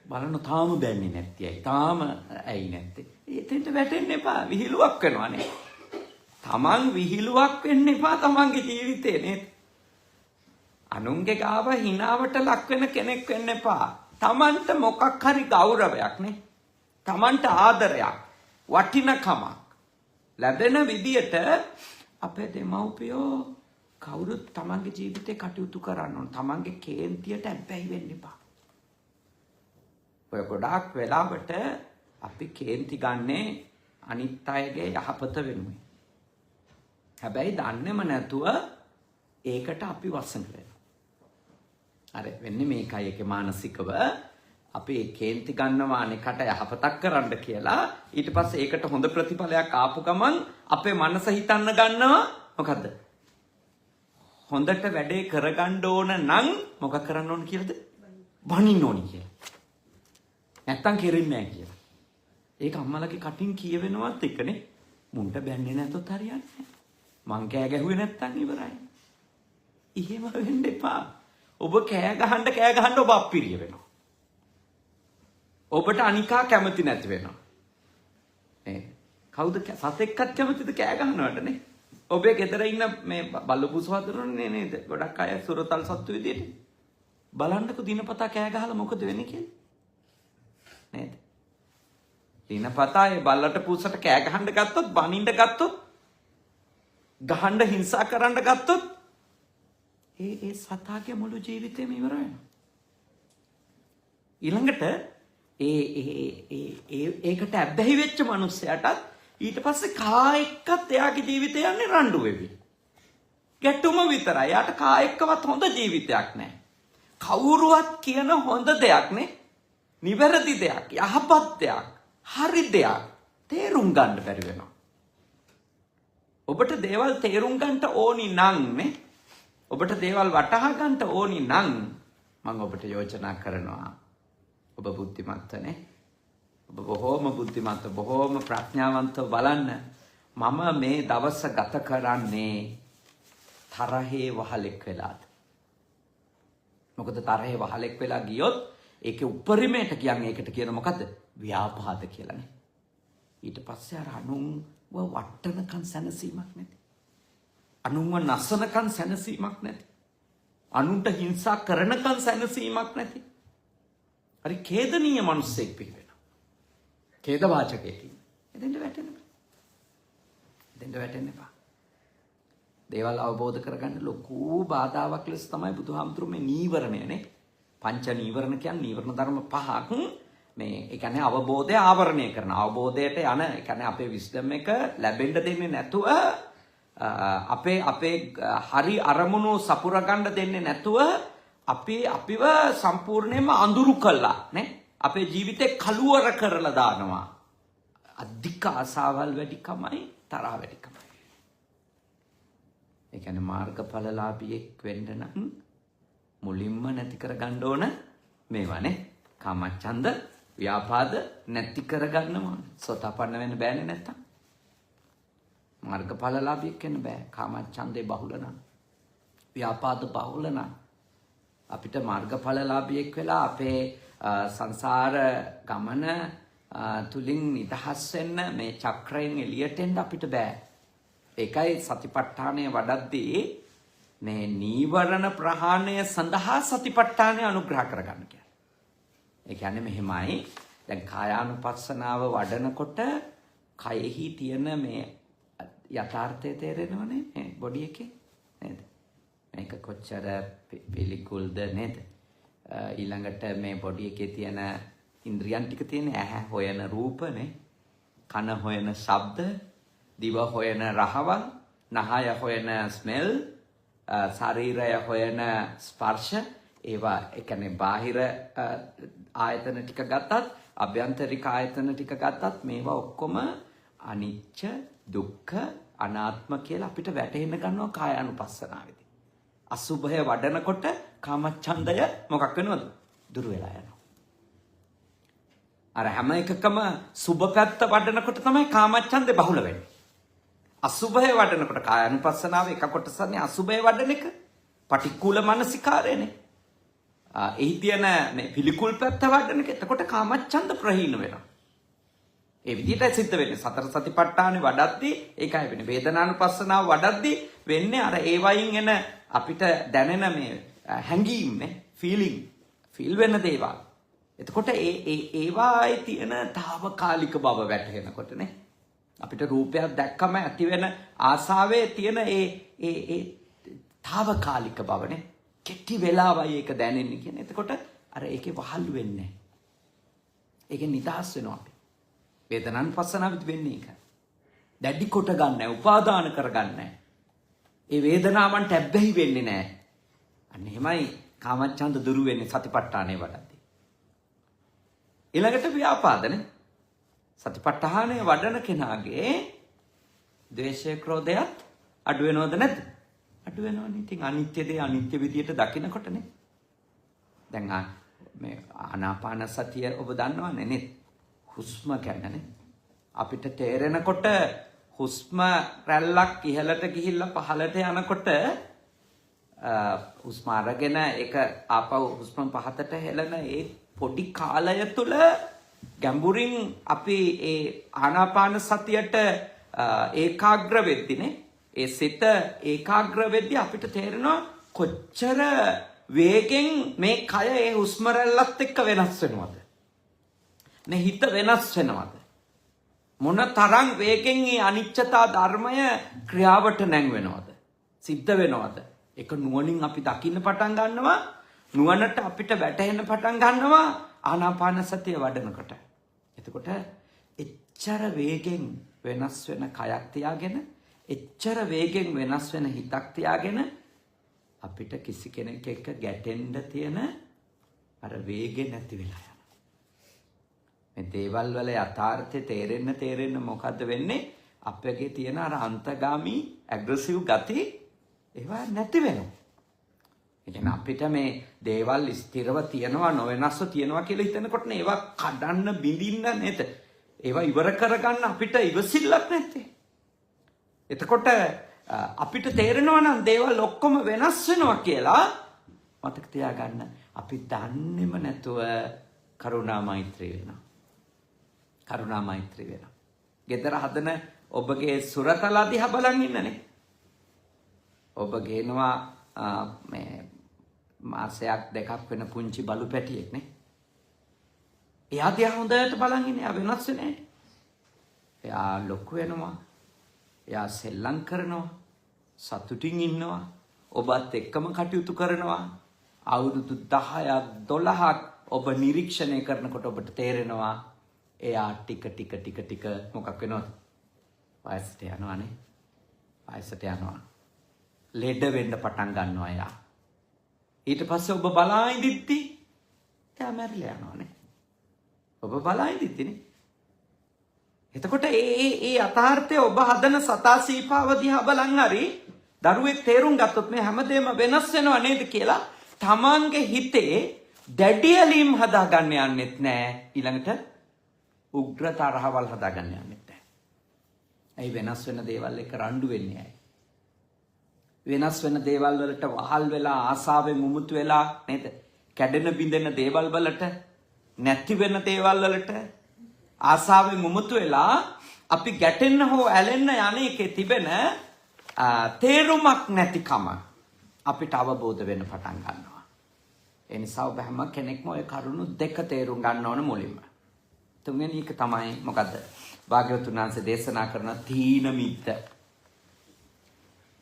බලන්න තාම බැන්නේ නැති අය. තාම ඇයි නැත්තේ? එතෙන්ට වැටෙන්න එපා. විහිළුවක් වෙනවානේ. තමන් විහිළුවක් වෙන්න එපා තමන්ගේ ජීවිතේ නේද? අනුන්ගේ ගාව හිනාවට ලක් වෙන කෙනෙක් වෙන්න එපා. තමන්ට මොකක් හරි ගෞරවයක් නේ. තමන්ට ආදරයක්, වටිනකමක් ලැබෙන විදියට අපේ දෙමව්පියෝ කවුරුත් තමන්ගේ ජීවිතේ කටයුතු කරන්න ඕන. තමන්ගේ කේන්තියට ඇබ්බැහි වෙන්න එපා. ඔය ගොඩාක් වෙලාවට අපි කේන්ති ගන්නේ අනිත් අයගේ යහපත වෙනුවෙන්. හැබැයි දන්නේම නැතුව ඒකට අපි වසඟ වෙනවා. අර වෙන්නේ මේකයි ඒකේ මානසිකව අපි කේන්ති ගන්නවා අනිකට යහපතක් කරන්න කියලා. ඊට පස්සේ ඒකට හොඳ ප්‍රතිඵලයක් ආපු ගමන් අපේ මනස හිතන්න ගන්නවා මොකද්ද? හොඳට වැඩේ කරගන්න ඕන නම් මොකක් කරන්න ඕන කියලාද? බනින්න ඕනි කියලා. නැත්තම් කෙරෙන්නේ නැහැ කියලා. ඒක අම්මලගේ කටින් කියවෙනවත් එකනේ. මුන්ට බැන්නේ නැතොත් හරියන්නේ නැහැ. මං කෑ ගැහුවේ නැත්තම් ඉවරයි. එහෙම වෙන්න එපා. ඔබ කෑ ගහන්න ඔබ අප්පිරිය වෙනවා. ඔබට අනිකා කැමති නැති වෙනවා. කවුද සතෙක්වත් කැමතිද කෑ ගහනවටනේ? ඔබේ ගෙදර ඉන්න මේ බල්ලුපුසු හදනෝනේ නේද? ගොඩක් අය සුරතල් සත්තු විදියට. බලන්නකො දිනපතා කෑ ගහලා මොකද වෙන්නේ කියලා. නේද? දිනපතා ඒ බල්ලට පුසට කෑ ගහන්න ගත්තොත්, බනින්න ගත්තොත්, ගහන්න හිංසා කරන්න ගත්තොත් ඒ සතාගේ මුළු ජීවිතේම ඉවර වෙනවා. ඊළඟට ඒකට ඇබ්බැහි වෙච්ච මිනිස්සයාටත් ඊට පස්සේ කා එක්කත් එයාගේ ජීවිතය යන්නේ රණ්ඩු වෙවි. ගැටුම විතරයි. යාට කා එක්කවත් හොඳ ජීවිතයක් නැහැ. කවුරුවත් කියන හොඳ දෙයක් නේ. නිවැරදි දෙයක්, යහපත් දෙයක්, හරි දෙයක් තේරුම් ගන්න බැරි වෙනවා. ඔබට දේවල් තේරුම් ගන්නට ඕනි නම් නේ. ඔබට දේවල් වටහා ගන්නට ඕනි නම් මම ඔබට යෝජනා කරනවා. ඔබ බුද්ධිමත්නේ. ඔබ බොහෝම බුද්ධිමත්, බොහෝම ප්‍රඥාවන්තව බලන්න. මම මේ දවස ගත කරන්නේ තරහේ වහලෙක් වෙලාද? මොකද තරහේ වහලෙක් වෙලා ගියොත් ඒකේ උපරිමයට කියන්නේ ඒකට කියන මොකද්ද? ව්‍යාපාද කියලානේ. ඊට පස්සේ අර අනුන්ව වට්ටනකන් සැනසීමක් නැති. අනුන්ව නසනකන් සැනසීමක් නැති. අනුන්ට හිංසා කරනකන් සැනසීමක් නැති. හරි ඛේදනීය මිනිස්සෙක් පිළිවෙනවා. ඛේද වාචකයකින්. එතෙන්ට වැටෙන්න එපා. දේවල් අවබෝධ කරගන්න ලොකු බාධාවක් ලෙස තමයි බුදුහාමුදුරුවෝ මේ නීවරණයනේ. පංච නීවරණ කියන්නේ නීවරණ ධර්ම පහක්. මේ ඒ කියන්නේ අවබෝධය ආවරණය කරන. අවබෝධයට යන ඒ කියන්නේ අපේ විස්ඩම් එක ලැබෙන්න දෙන්නේ නැතුව අපේ හරි අරමුණු සපුර ගන්න දෙන්නේ නැතුව අපිව සම්පූර්ණයෙන්ම අඳුරු කළා නේ. අපේ ජීවිතේ කළුවර කරලා දානවා. අධික ආසාවල් වැඩිකමයි, තරහ වැඩිකමයි. ඒ කියන්නේ මාර්ගඵලලාභියෙක් වෙන්න නම් මුලින්ම නැති කරගන්න ඕන මේවානේ. කාමච්ඡන්ද, ව්‍යාපාද නැති කරගන්න ඕන. සෝතාපන්න වෙන්න බෑනේ නැත්තම්. මාර්ගඵලලාභියෙක් වෙන්න බෑ. කාමච්ඡන්දේ බහුල නම්, ව්‍යාපාද බහුල නම් අපිට මාර්ගඵලලාභියෙක් වෙලා අපේ සංසාර ගමන තුලින් නිදහස් වෙන්න, මේ චක්‍රයෙන් එළියට එන්න අපිට බෑ. ඒකයි සතිපට්ඨානය වඩද්දී මේ නීවරණ ප්‍රහාණය සඳහා සතිපට්ඨානය අනුග්‍රහ කරගන්න කියන්නේ. ඒ කියන්නේ මෙහෙමයි. දැන් කායානුපස්සනාව වඩනකොට කයෙහි තියෙන මේ යථාර්ථය තේරෙනවනේ මේ බොඩි එකේ නේද? මේක කොච්චර පිළිකුල්ද නේද? ඊළඟට මේ බොඩි එකේ තියෙන ඉන්ද්‍රියන් ටික තියෙන ඇහැ හොයන රූපනේ, කන හොයන ශබ්ද, දිව හොයන රහවල්, නහය හොයන ස්මෙල්, ශරීරය හොයන ස්පර්ශ. ඒවා ඒ කියන්නේ බාහිර ආයතන ටික ගත්තත්, අභ්‍යන්තරික ආයතන ටික ගත්තත් මේවා ඔක්කොම අනිච්ච, දුක්ඛ, අනාත්ම කියලා අපිට වැටහෙන්න ගන්නවා කායානුපස්සනාවේදී. අසුභය වඩනකොට කාමච්ඡන්දය මොකක් වෙනවද? දුර වෙලා යනවා. අර හැම එකකම සුභ පැත්ත වඩනකොට තමයි කාමච්ඡන්දේ බහුල වෙන්නේ. අසුභය වඩනකොට කායානුපස්සනාව එක කොටසනේ අසුභය වඩන එක. පටික්කුල මානසිකාරයනේ. එහි තියෙන මේ පිළිකුල් පැත්ත වඩන එක. එතකොට කාමච්ඡන්ද ප්‍රහීන වෙනවා. ඒ විදිහට සිද්ධ වෙන්නේ සතර සතිපට්ඨානේ වඩද්දී ඒකයි වෙන්නේ. වේදනානුපස්සනාව වඩද්දී වෙන්නේ අර ඒ වයින් එන අපිට දැනෙන මේ හැඟීම්නේ, ෆීල් වෙන දේවල්. එතකොට ඒවායේ තියෙන తాවකාලික බව වැටහෙනකොටනේ අපිට රූපයක් දැක්කම ඇති වෙන ආසාවේ තියෙන ඒ తాවකාලික බවනේ. කෙටි වෙලාවයි ඒක දැනෙන්නේ කියන්නේ. එතකොට අර ඒකේ වහල් වෙන්නේ නැහැ. ඒකේ නිදහස් වෙනවා අපි. වේදනානුපස්සනාවෙත් වෙන්නේ ඒක. දැඩි කොට ගන්නෑ, උපාදාන කරගන්නෑ. ඒ වේදනාවන්ට ඇබ්බැහි වෙන්නේ නැහැ. අන්න එහෙමයි කාමච්ඡන්ද දුරු වෙන්නේ සතිපට්ඨානේ වඩද්දී. ඊළඟට ව්‍යාපාදනේ. සතිපට්ඨානේ වඩන කෙනාගේ ද්වේෂය, ක්‍රෝධයත් අඩු වෙනවද නැද්ද? අඩු වෙනවනේ. ඉතින් අනිත්‍ය දේ අනිත්‍ය විදියට දකිනකොටනේ. දැන් මේ ආනාපාන සතිය ඔබ දන්නවනේ නේද? හුස්ම ගැනනේ. අපිට තේරෙනකොට හුස්ම රැල්ලක් ඉහළට ගිහිල්ලා පහළට යනකොට හුස්ම අරගෙන ඒක ආපහු හුස්ම පහතට හෙළන ඒ පොඩි කාලය තුල ගැඹුරින් අපි ඒ ආනාපාන සතියට ඒකාග්‍ර වෙද්දිනේ ඒ සිත ඒකාග්‍ර වෙද්දී අපිට තේරෙනවා කොච්චර වේගෙන් මේ කය ඒ හුස්ම රැල්ලත් එක්ක වෙනස් වෙනවද? නේ හිත වෙනස් වෙනවද? මොන තරම් වේගෙන් මේ අනිච්චතා ධර්මය ක්‍රියාවට නැංවෙනවද? සිද්ධ වෙනවද? ඒක නුවණින් අපි දකින්න පටන් ගන්නවා. නුවණට අපිට වැටහෙන්න පටන් ගන්නවා ආනාපාන සතිය වඩනකොට. එතකොට එච්චර වේගෙන් වෙනස් වෙන කයක් තියාගෙන එච්චර වේගෙන් වෙනස් වෙන හිතක් තියාගෙන අපිට කිසි කෙනෙක් එක්ක ගැටෙන්න තියෙන අර වේගෙ නැති වෙලා යනවා. මේ දේවල් වල යථාර්ථය තේරෙන්න මොකද්ද වෙන්නේ? අපගේ තියෙන අර අන්තගාමී ඇග්‍රෙසිව් ගති ඒවා නැති වෙනවා. ඒ කියන්නේ අපිට මේ දේවල් ස්ථිරව තියනවා නොවෙනස්ව තියනවා කියලා හිතනකොට නේ ඒවා කඩන්න බිඳින්න නේද? ඒවා ඉවර කරගන්න අපිට ඉවසිල්ලක් නැත්තේ. එතකොට අපිට තේරෙනවා නම් දේවල් ඔක්කොම වෙනස් වෙනවා කියලා මතක තියාගන්න. අපි දන්නේම නැතුව කරුණා මෛත්‍රී වෙනවා. කරුණා මෛත්‍රී වෙනවා. ගෙදර හදන ඔබගේ සුරතල දිහා බලන් ඉන්නනේ. ඔබ ගේනවා මේ මාසයක් දෙකක් වෙන පුංචි බලු පැටියෙක් නේ. එයා දිහා හොඳට බලන් ඉන්නේ. එයා වෙනස් වෙන්නේ නැහැ. එයා ලොකු වෙනවා. එයා සෙල්ලම් කරනවා. සතුටින් ඉන්නවා. ඔබත් එක්කම කටයුතු කරනවා. අවුරුදු 10ක් 12ක් ඔබ නිරීක්ෂණය කරනකොට ඔබට තේරෙනවා එයා ටික මොකක් වෙනවද? වයසට යනවානේ. වයසට යනවා. ලෙඩ වෙන්න පටන් ගන්නවා එයා. ඊට පස්සේ ඔබ බලා ඉඳිද්දි එයා මැරිලා යනවානේ. ඔබ බලා ඉඳිද්දිනේ. එතකොට ඒ යථාර්ථය ඔබ හදන සතා සීපාව දිහා බලන් හරි දරුවෙක් තේරුම් ගත්තොත් මේ හැමදේම වෙනස් වෙනව නේද කියලා තමන්ගේ හිතේ දැඩි ඇලීම් හදාගන්න යන්නෙත් නෑ. ඊළඟට උග්‍ර තරහවල් හදාගන්න යන්නෙත් නෑ. ඇයි වෙනස් වෙන දේවල් එක්ක රණ්ඩු වෙන්නේ ඇයි? වෙනස් වෙන දේවල් වලට වහල් වෙලා ආසාවෙන් මුමුතු වෙලා නේද? කැඩෙන බිඳෙන දේවල් වලට නැති වෙන දේවල් වලට ආසාවෙන් මුමුතු වෙලා අපි ගැටෙන්න හෝ ඇලෙන්න යන එකේ තිබෙන තේරුමක් නැතිකම අපිට අවබෝධ වෙන්න පටන් ගන්නවා. ඒ නිසා ඔබ හැම කෙනෙක්ම ওই කරුණු දෙක තේරුම් ගන්න ඕන මුලින්ම. තුන්වෙනි එක තමයි මොකද්ද? භාග්‍යවතුන් වහන්සේ දේශනා කරන තීන මිද්ද.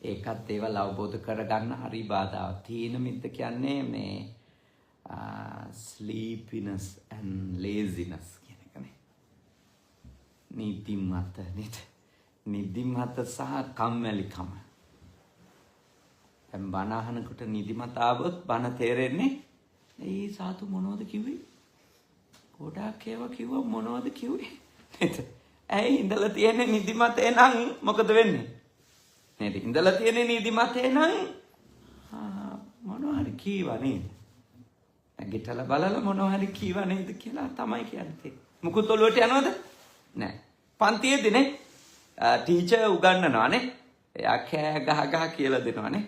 ඒකත් දේවල් අවබෝධ කරගන්න හරි බාධා. තීන මිද්ද කියන්නේ මේ sleepiness and laziness කියන එකනේ. නිදිමත නේද? නිදිමත සහ කම්මැලිකම. දැන් බණ අහනකොට නිදිමත ආවොත් බණ තේරෙන්නේ ඒ සාතු මොනවද කිව්වේ? ගොඩාක් ඒවා කිව්වා මොනවද කිව්වේ? නේද? ඇයි ඉඳලා තියෙන නිදිමතේ නම් මොකද වෙන්නේ? නේද? ඉඳලා තියෙන නිදිමතේ නම් මොනවා හරි කීවා නේද? නැගිටලා බලලා මොනවා හරි කීවා නේද කියලා තමයි කියන්නේ. මුකුත් ඔලුවට යනවද? නෑ. පන්තියේදීනේ ටීචර් උගන්වනවානේ. එයා කෑ ගහ කියලා දෙනවානේ.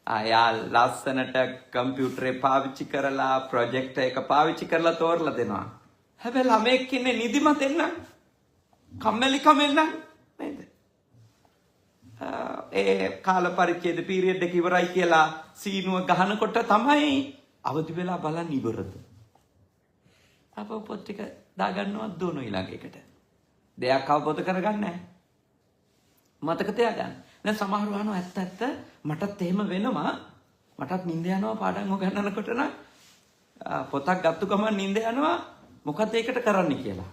එයා ලස්සනට කම්පියුටරේ පාවිච්චි කරලා ප්‍රොජෙක්ටර් එක පාවිච්චි කරලා තෝරලා දෙනවා. හැබැයි ළමෙක් ඉන්නේ නිදිමතෙන් නම් කම්මැලිකමෙන් නම් නේද? ඒ කාල පරිච්ඡේද පීරියඩ් එක ඉවරයි කියලා සීනුව ගහනකොට තමයි අවදි වෙලා බලන් ඉවරද. අප පොත් ටික දාගන්නවත් දුණු ඊළඟ එකට. දෙයක් අවබෝධ කරගන්නේ නැහැ. මතක තියාගන්න. දැන් සමහරව අහනවා ඇත්ත මටත් එහෙම වෙනවා. මටත් නිින්ද යනවා පාඩම් උගන්වනකොට නම් පොතක් ගත්ත ගමන් නිින්ද යනවා. මොකද ඒකට කරන්න කියලා.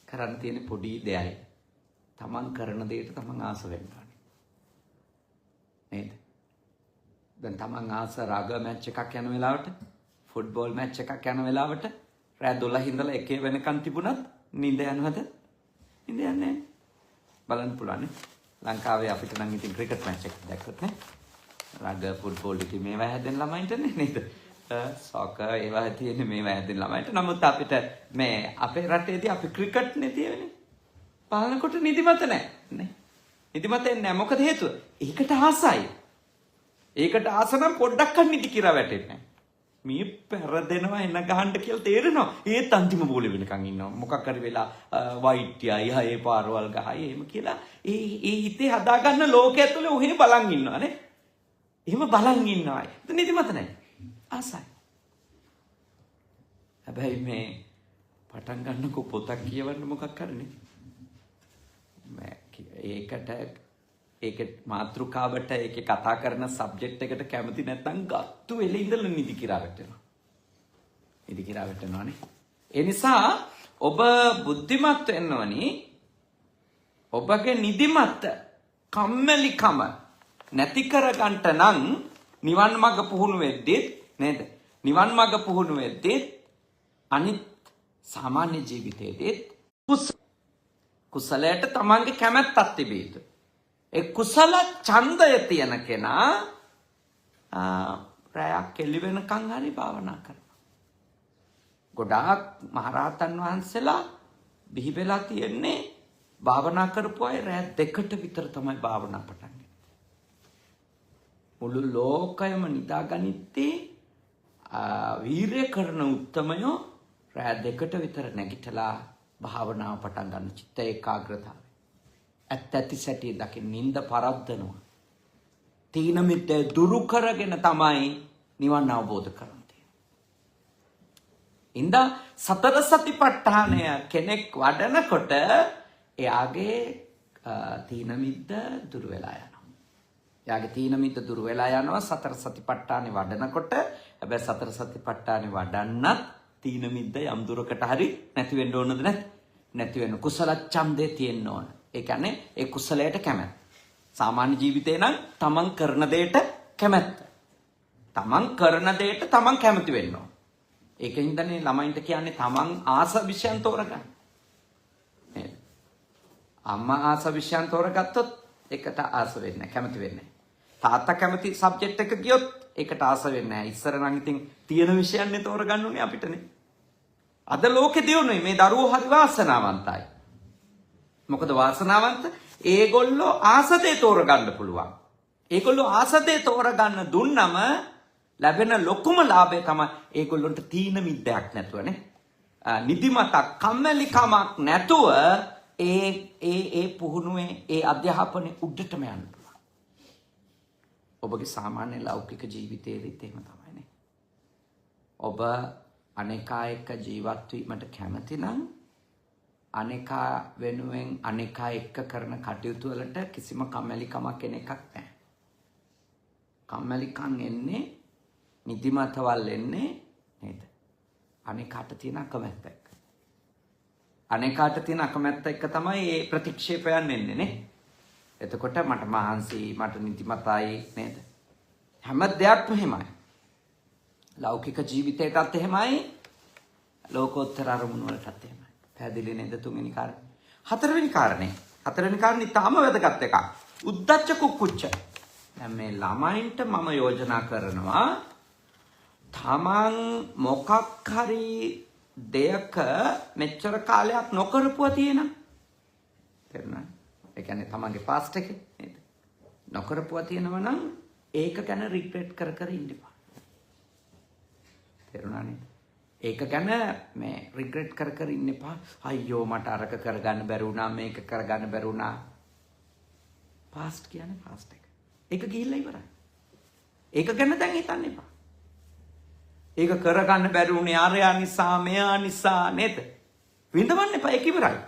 කරන්න තියෙන පොඩි දෙයයි. තමන් කරන දෙයට තමන් ආස වෙන්න ඕනේ. නේද? දැන් තමන් ආස රග මැච් එකක් යන වෙලාවට, ෆුට්බෝල් මැච් එකක් යන වෙලාවට රෑ 12 ඉඳලා 1 වෙනකන් තිබුණත් නිින්ද යනවද? නිින්ද යන්නේ නැහැ. බලන්න පුළුවන් නේ. ලංකාවේ අපිට නම් ඉතින් ක්‍රිකට් මැච් එකක් දැක්කොත් නේ. රග ෆුට්බෝල් ඉතින් මේවා හැදෙන ළමයින්ටනේ නේද? සොකර් ඒවා තියෙන්නේ මේවා හැදෙන ළමයින්ට. නමුත් අපිට මේ අපේ රටේදී අපි ක්‍රිකට් නේ තියෙන්නේ. බලනකොට නිදිමත නැහැ නේ. නිදිමත එන්නේ නැහැ. මොකද හේතුව? ඒකට ආසයි. ඒකට ආස නම් පොඩ්ඩක් නිදි කිරා වැටෙන්නේ නැහැ. මේ පෙරදෙනවා එන ගහන්න කියලා තේරෙනවා. ඒත් අන්තිම බෝලේ වෙනකන් ඉන්නවා. මොකක් හරි වෙලා වයිට්යයි හයේ පාරවල් ගහයි එහෙම කියලා ඒ හිතේ හදාගන්න ලෝකය ඇතුලේ ඔහේ බලන් ඉන්නවා නේ. එහෙම බලන් ඉන්නවා. ඒක නිදිමත නැහැ. ආසයි. හැබැයි මේ පටන් ගන්නකො පොතක් කියවන්න මොකක් කරන්නේ? ඒක මාතෘකාවට ඒකේ කතා කරන සබ්ජෙක්ට් එකට කැමති නැත්නම් ගත්තු වෙලේ ඉඳලා නිදි කිරා වැටෙනවා. නිදි කිරා වැටෙනවානේ. ඒ නිසා ඔබ බුද්ධිමත් වෙන්න ඕනි. ඔබගේ නිදිමත කම්මැලිකම නැති කරගන්න නම් නිවන් මඟ පුහුණු වෙද්දිත් නේද? නිවන් මඟ පුහුණු වෙද්දිත් අනිත් සාමාන්‍ය ජීවිතයේදීත් කුසලයට තමන්ගේ කැමැත්තක් තිබිය යුතුයි. ඒ කුසල ඡන්දය තියෙන කෙනා රැයක් එළි වෙනකන් හරි භාවනා කරනවා. ගොඩාක් මහරහතන් වහන්සේලා බිහි වෙලා තියෙන්නේ භාවනා කරපු අය රැය 2ට විතර තමයි භාවනා පටන් ගන්නේ. මුළු ලෝකයම නිදාගනිත්තේ වීරය කරන උත්තමයෝ රැය 2ට විතර නැගිටලා භාවනාව පටන් ගන්න චිත්ත ඒකාග්‍රතාවය. ඇත්ත සැටි දකින්න නින්ද පරද්දනවා. තීන මිද්ද දුරු කරගෙන තමයි නිවන් අවබෝධ කරන්නේ. ඉඳ සතර සතිපට්ඨානය කෙනෙක් වඩනකොට එයාගේ තීන මිද්ද දුරු වෙලා යනවා. එයාගේ තීන මිද්ද දුරු වෙලා යනවා සතර සතිපට්ඨානෙ වඩනකොට. හැබැයි සතර සතිපට්ඨානෙ වඩන්නත් තීන මිද්ද යම් දුරකට හරි නැති වෙන්න ඕනද නැති වෙන්න කුසල ඡන්දේ තියෙන්න ඕන. ඒ කියන්නේ ඒ කුසලයට කැමැත්ත. සාමාන්‍ය ජීවිතේ නම් තමන් කරන දෙයට කැමැත්ත. තමන් කරන දෙයට තමන් කැමති වෙන්න ඕන. ඒකින්දනේ ළමයින්ට කියන්නේ තමන් ආස විෂයන් තෝරගන්න. නේද? අම්මා ආස විෂයන් තෝරගත්තොත් ඒකට ආස වෙන්නේ නැහැ, කැමති වෙන්නේ නැහැ. තාත්තා කැමති සබ්ජෙක්ට් එක ගියොත් ඒකට ආස වෙන්නේ නැහැ. ඉස්සර නම් ඉතින් තියෙන විෂයන්නේ තෝරගන්න ඕනේ අපිටනේ. අද ලෝකෙ දියුණුයි මේ දරුවෝ හරි වාසනාවන්තයි. මොකද වාසනාවන්ත ඒගොල්ලෝ ආසදේ තෝරගන්න පුළුවන්. ඒගොල්ලෝ ආසදේ තෝරගන්න දුන්නම ලැබෙන ලොකුම ලාභය තමයි ඒගොල්ලොන්ට තීන මිද්දයක් නැතුවනේ. නිදිමතක් කම්මැලිකමක් නැතුව ඒ පුහුණුවේ ඒ අධ්‍යාපනයේ උඩටම යන්න පුළුවන්. ඔබගේ සාමාන්‍ය ලෞකික ජීවිතයේදීත් එහෙම තමයිනේ. ඔබ අනේකා එක්ක ජීවත් වීමට කැමති නම් අනේකා වෙනුවෙන් අනේකා එක්ක කරන කටයුතු වලට කිසිම කම්මැලිකමක් එන එකක් නැහැ. කම්මැලිකම් එන්නේ නිදිමතවල් එන්නේ නේද? අනේකාට තියෙන අකමැත්ත එක්ක. අනේකාට තියෙන අකමැත්ත එක්ක තමයි මේ ප්‍රතික්ෂේපයන් එන්නේ නේ. එතකොට මට මහන්සි මට නිදිමතයි නේද? හැම දෙයක්ම එහෙමයි. ලෞකික ජීවිතයටත් එහෙමයි ලෝකෝත්තර අරමුණු වලටත් එහෙමයි. පැහැදිලි නේද? තුන්වෙනි කාරණේ. හතරවෙනි කාරණේ තාම වැදගත් එකක්. උද්දච්ච කුක්කුච්ච. දැන් මේ ළමයින්ට මම යෝජනා කරනවා තමන් මොකක් හරි දෙයක මෙච්චර කාලයක් නොකරපුවා තියෙනවා. තේරුණාද? ඒ කියන්නේ තමන්ගේ පාස්ට් එකේ නේද? නොකරපුවා තියෙනවා නම් ඒක ගැන රිග්‍රෙට් කර ඉන්න එපා. තේරුණානේ? ඒක ගැන මේ රිග්‍රෙට් කර ඉන්න එපා. අයියෝ මට අරක කරගන්න බැරි වුණා මේක කරගන්න බැරි වුණා. පාස්ට් කියන්නේ පාස්ට් එක. ඒක ගිහිල්ලා ඉවරයි. ඒක ගැන දැන් හිතන්න එපා. ඒක කරගන්න බැරි වුණේ ආර්යා නිසා මෙයා නිසා නේද? විඳවන්න එපා ඒක ඉවරයි.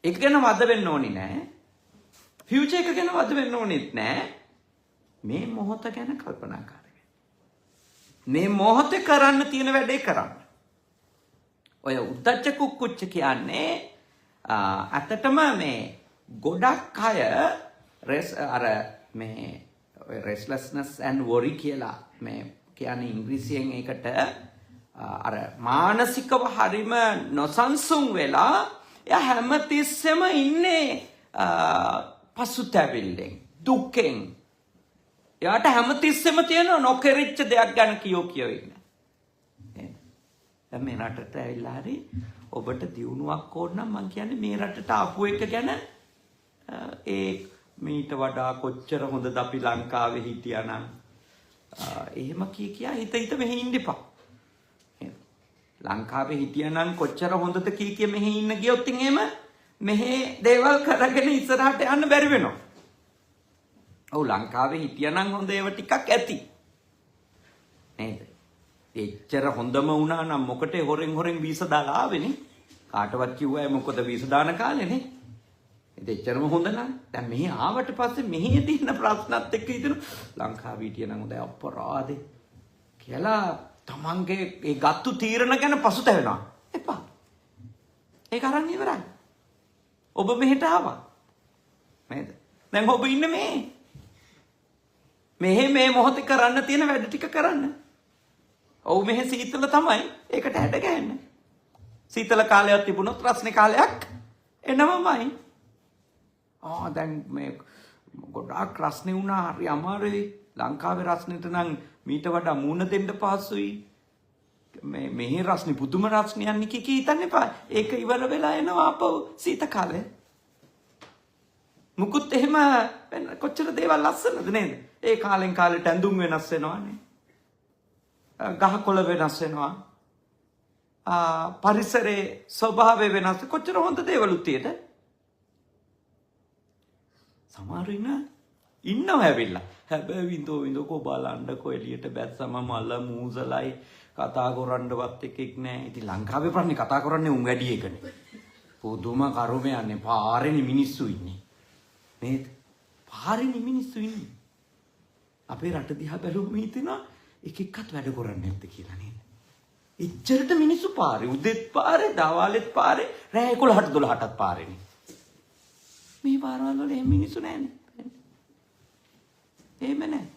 ඒක ගැන වද වෙන්න ඕනි නෑ. ෆියුචර් එක ගැන වද වෙන්න ඕනෙත් නෑ. මේ මොහොත ගැන කල්පනා කරන්න. මේ මොහොතේ කරන්න තියෙන වැඩේ කරන්න. ඔය උද්දච්ච කුක්කුච්ච කියන්නේ අතටම මේ ගොඩක් අය අර මේ restlessness and worry කියලා මේ කියන්නේ ඉංග්‍රීසියෙන් ඒකට අර මානසිකව හරිම නොසන්සුන් වෙලා එයා හැමතිස්සෙම ඉන්නේ පසුතැවිල්ලෙන් දුකෙන්. එයාට හැමතිස්සෙම තියෙන නොකෙරිච්ච දෙයක් ගැන කියෝ ඉන්න. දැන් මේ රටට ඇවිල්ලා හරි ඔබට දියුණුවක් ඕන නම් මං කියන්නේ මේ රටට ආපු එක ගැන ඒ මීට වඩා කොච්චර හොඳද අපි ලංකාවේ හිටියානම් එහෙම කියා හිත මෙහෙ ඉන්න එපා. ලංකාවේ හිටියානම් කොච්චර හොඳද කිය මෙහෙ ඉන්න ගියොත් එහෙම මෙහෙ දේවල් කරගෙන ඉස්සරහට යන්න බැරි වෙනවා. ඔව් ලංකාවේ හිටියානම් හොඳ ඒවා ටිකක් ඇති. නේද? එච්චර හොඳම වුණා නම් මොකට හොරෙන් වීසා දාලා ආවේනේ. කාටවත් කිව්වා මොකද වීසා දාන කාලේනේ. එච්චරම හොඳ නම් දැන් මෙහි ආවට පස්සේ මෙහි තියෙන ප්‍රශ්නත් එක්ක හිතන ලංකාවේ හිටියනම් හොඳයි අපරාධේ කියලා තමන්ගේ ඒ ගත්තු තීරණ ගැන පසුතැවෙනවා. එපා. ඒක අරන් ඉවරයි. ඔබ මෙහෙට ආවා. නේද? දැන් ඔබ ඉන්නේ මේ මොහොතේ කරන්න තියෙන වැඩ ටික කරන්න. ඔව් මෙහෙ සීතල තමයි. ඒකට හැඩ ගහන්න. සීතල කාලයක් තිබුණොත් රස්නේ කාලයක් එනවමයි. දැන් මේ ගොඩාක් රස්නේ වුණා හරි අමාරුයි. ලංකාවේ රස්නෙට නම් මීට වඩා මූණ දෙන්න පහසුයි. මෙහි රස්නේ පුදුම රස්නයක් කී හිතන්න එපා. ඒක ඉවර වෙලා එනවා අපෝ සීත කාලේ. මුකුත් එහෙම කොච්චර දේවල් ලස්සනද නේද? ඒ කාලෙන් කාලෙට ඇඳුම් වෙනස් වෙනවානේ. ගහකොළ වෙනස් වෙනවා. පරිසරයේ ස්වභාවය වෙනස් කොච්චර හොඳ දේවලුත් තියෙද? සමහර ඉන්නව ඇවිල්ලා. හැබැයි විඳෝ බලන්නකො එළියට බැස්සම මල මූසලයි කතා කරන්නවත් එකෙක් නැහැ. ඉතින් ලංකාවේ ප්‍රශ්නේ කතා කරන්නේ උන් වැඩි එකනේ. පුදුම කරුමයන්නේ පාරේනේ මිනිස්සු ඉන්නේ. නේද? පාරේනේ මිනිස්සු ඉන්නේ. අපේ රට දිහා බැලුවම හිතෙනවා එකෙක්වත් වැඩ කරන්නේ නැද්ද කියලා නේද? එච්චරට මිනිස්සු පාරේ උදෙත් පාරේ දවාලෙත් පාරේ රෑ 11ට 12ටත් පාරේනේ. මේ පාරවල් වල එහෙම මිනිස්සු නැහැනේ. එහෙම නැහැ.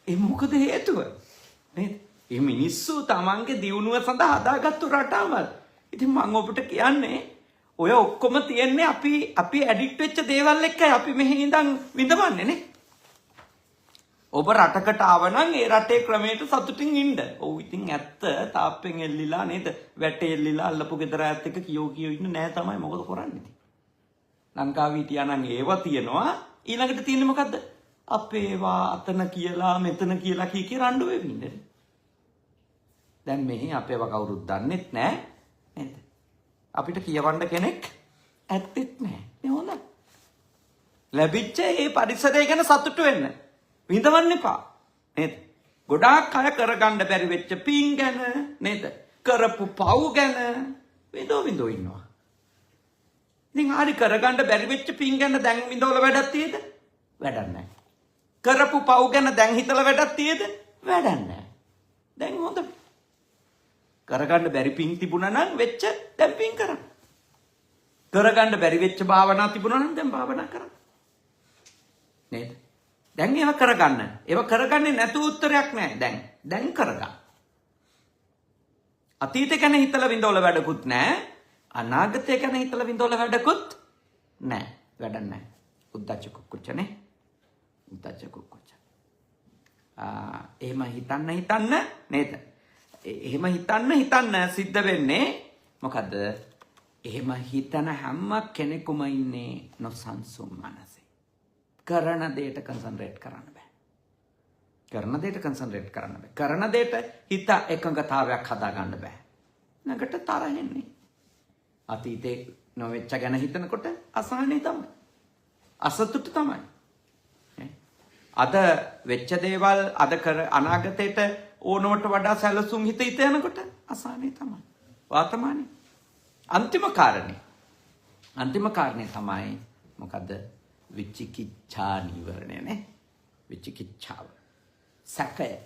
ඒ මොකද හේතුව? නේද? මේ මිනිස්සු තමන්ගේ දියුණුව සඳහා හදාගත්තු රටාවල්. ඉතින් මම ඔබට කියන්නේ ඔය ඔක්කොම තියන්නේ අපි ඇඩික්ට් වෙච්ච දේවල් එක්කයි අපි මෙහි ඉඳන් විඳවන්නේ නේ. ඔබ රටකට ආවනම් ඒ රටේ ක්‍රමයට සතුටින් ඉන්න. ඔව් ඉතින් ඇත්ත තාප්පෙන් එල්ලිලා නේද? වැටේ එල්ලිලා අල්ලපු ගෙදර ඇත් එක කියෝ ඉන්න නෑ තමයි මොකද කරන්නේ ඉතින්. ලංකාවේ හිටියානම් ඒවා තියනවා. ඊළඟට තියෙන්නේ මොකද්ද? අපේවා අතන කියලා මෙතන කියලා කී රණ්ඩු වෙන්නේ. දැන් මෙහි අපේව කවුරුත් දන්නෙත් නෑ නේද? අපිට කියවන්න කෙනෙක් ඇත්තෙත් නෑ. නේ හොඳ. ලැබිච්ච මේ පරිසරය ගැන සතුටු වෙන්න. විඳවන්න එපා. නේද? ගොඩාක් අය කරගන්න බැරි වෙච්ච පින් ගැන නේද? කරපු පව් ගැන විඳෝ ඉන්නවා. ඉතින් හරි කරගන්න බැරි වෙච්ච පින් ගැන දැන් විඳවල වැඩක් තියෙද? වැඩක් නැහැ. කරපු පව් ගැන දැන් හිතලා වැඩක් තියෙද? වැඩක් නැහැ. දැන් හොඳ. කරගන්න බැරි පින් තිබුණා නම් වෙච්ච දැන් පින් කරන්න. කරගන්න බැරි වෙච්ච භාවනා තිබුණා නම් දැන් භාවනා කරන්න. නේද? දැන් ඒව කරගන්න. ඒව කරගන්නේ නැතුව උත්තරයක් නැහැ. දැන් කරගන්න. අතීතේ ගැන හිතලා විඳවල වැඩකුත් නැහැ. අනාගතය ගැන හිතලා විඳවල වැඩකුත් නැහැ. වැඩක් නැහැ. උද්දච්ච කුක්කුච්චනේ. උද්දච්ච කුක්කුච්ච. එහෙම හිතන්න නේද? එහෙම හිතන්න සිද්ධ වෙන්නේ මොකද්ද? එහෙම හිතන හැම කෙනෙකුම ඉන්නේ නොසන්සුන් මනසේ. කරන දෙයට කන්සන්ට්‍රේට් කරන්න බෑ. කරන දෙයට හිත එකඟතාවයක් හදාගන්න බෑ. නකට තරහෙන්නේ. අතීතේ නොවෙච්ච ගැන හිතනකොට අසහනේ තමයි. අසතුට තමයි. අද වෙච්ච දේවල් අද අනාගතයට ඕනවට වඩා සැලසුම් හිත යනකොට අසහනේ තමයි. වාතමානේ. අන්තිම කාරණේ තමයි මොකද්ද? විචිකිච්ඡා නිවරණය නේ. විචිකිච්ඡාව. සැකය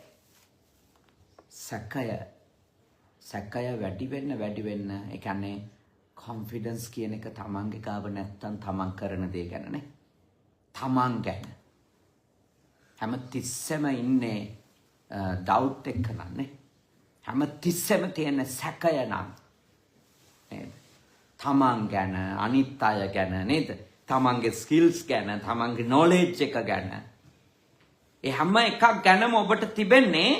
වැඩි වෙන්න ඒ කියන්නේ කොන්ෆිඩන්ස් කියන එක තමන්ගේ ගාව නැත්තම් තමන් කරන දේ ගැන නේ. තමන් ගැන හැම තිස්සෙම ඉන්නේ ඩවුට් එක නන්නේ. හැම තිස්සෙම තියෙන සැකය නම් නේද? තමන් ගැන අනිත් අය ගැන නේද? තමන්ගේ ස්කිල්ස් ගැන තමන්ගේ නොලෙජ් එක ගැන ඒ හැම එකක් ගැනම ඔබට තිබෙන්නේ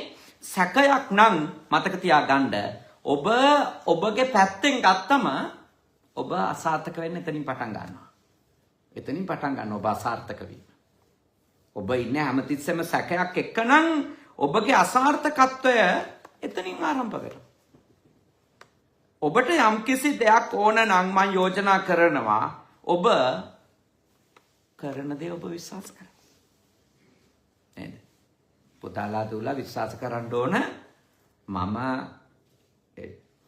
සැකයක් නම් මතක තියාගන්න. ඔබගේ පැත්තෙන් ගත්තම ඔබ අසාර්ථක වෙන්න එතනින් පටන් ගන්නවා. එතනින් පටන් ගන්න ඔබ අසාර්ථක වීම. ඔබ ඉන්නේ හැමතිස්සෙම සැකයක් එක්කනම් ඔබගේ අසාර්ථකත්වය එතනින් ආරම්භ වෙනවා. ඔබට යම්කිසි දෙයක් ඕන නම් මම යෝජනා කරනවා ඔබ කරන දේ ඔබ විශ්වාස කරන්න. නේද? පුතාලා දුවලා විශ්වාස කරන්න ඕන මම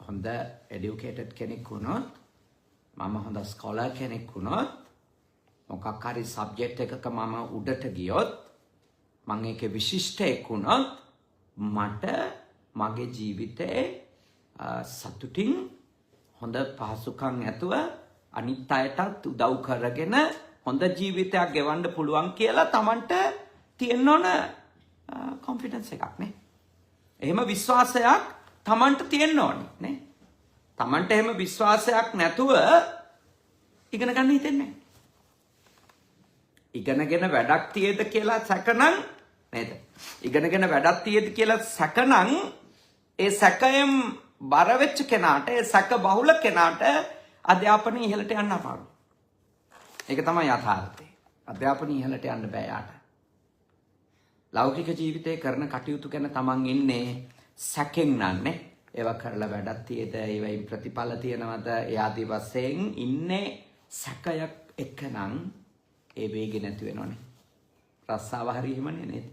හොඳ එඩියුකේටඩ් කෙනෙක් වුණොත් මම හොඳ ස්කෝලර් කෙනෙක් වුණොත් මොකක් හරි සබ්ජෙක්ට් එකක මම උඩට ගියොත් මම ඒකේ විශිෂ්ටයෙක් වුණොත් මට මගේ ජීවිතේ සතුටින් හොඳ පහසුකම් ඇතුව අනිත් අයටත් උදව් කරගෙන හොඳ ජීවිතයක් ගෙවන්න පුළුවන් කියලා Tamanට තියෙන්න ඕන කොන්ෆිඩන්ස් එකක් නේ. එහෙම විශ්වාසයක් Tamanට තියෙන්න ඕනේ නේ. Tamanට එහෙම විශ්වාසයක් නැතුව ඉගෙන ගන්න හිතෙන්නේ නැහැ. ඉගෙනගෙන වැඩක් තියේද කියලා සැකනම් නේද? ඉගෙනගෙන වැඩක් තියේද කියලා සැකනම් ඒ සැකයෙන් බර වෙච්ච කෙනාට ඒ සැක බහුල කෙනාට අධ්‍යාපනය ඉහළට යන්න අමාරුයි. ඒක තමයි යථාර්ථය. අධ්‍යාපනය ඉහළට යන්න බෑ යාට. ලෞකික ජීවිතේ කරන කටයුතු ගැන තමන් ඉන්නේ සැකෙන් නන්නේ. ඒවා කරලා වැඩක් තියේද, ඒවයින් ප්‍රතිඵල තියනවද, ඒ ආදී වශයෙන් ඉන්නේ සැකයක් එක්කනම් ඒ වේගෙ නැති වෙනවනේ. රස්සාව හරි එහෙමනේ නේද?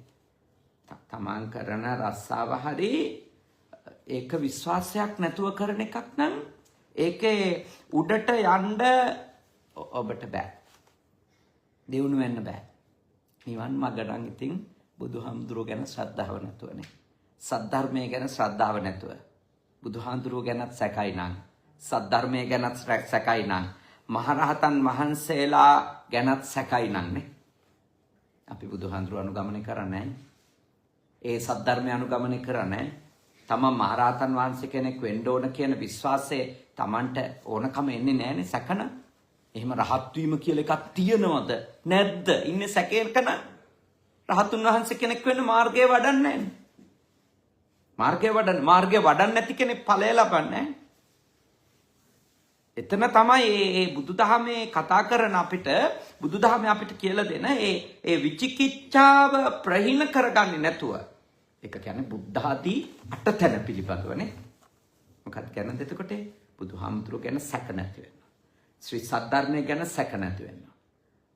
තමන් කරන රස්සාව හරි ඒක විශ්වාසයක් නැතුව කරන එකක් නම් ඒකේ උඩට යන්න ඔබට බෑ. දියුණු වෙන්න බෑ. නිවන් මඟ නම් ඉතින් බුදුහාමුදුරුවෝ ගැන ශ්‍රද්ධාව නැතුවනේ. සද්ධර්මයේ ගැන ශ්‍රද්ධාව නැතුව. බුදුහාමුදුරුවෝ ගැනත් සැකයි නම්, සද්ධර්මයේ ගැනත් සැකයි නම්, මහරහතන් වහන්සේලා ගැනත් සැකයි නම්නේ. අපි බුදුහාමුදුරුවෝ අනුගමනය කරන්නේ නැහැ. ඒ සද්ධර්මය අනුගමනය කරන්නේ තමන් මහරහතන් වහන්සේ කෙනෙක් වෙන්න ඕන කියන විශ්වාසය Tamanට ඕනකම එන්නේ නැහැනේ සැකන. එහෙම රහත් වීම කියලා එකක් තියනවද නැද්ද? ඉන්නේ සැකේකන. රහතුන් වහන්සේ කෙනෙක් වෙන්න මාර්ගය වඩන්නේ නැහැ. මාර්ගය වඩන්නේ නැති කෙනෙක් ඵලය ලබන්නේ නැහැ. එතන තමයි මේ බුදුදහමේ කතා කරන අපිට බුදුදහමේ අපිට කියලා දෙන ඒ විචිකිච්ඡාව ප්‍රහීන කරගන්නේ නැතුව. ඒක කියන්නේ බුද්ධ ආදී අටතැන පිළිබඳවනේ. මොකක්ද කියන්නේ එතකොට? බුදුහාමුදුරුවෝ ගැන සැක නැති වෙනවා. ශ්‍රී සද්ධර්මය ගැන සැක නැති වෙනවා.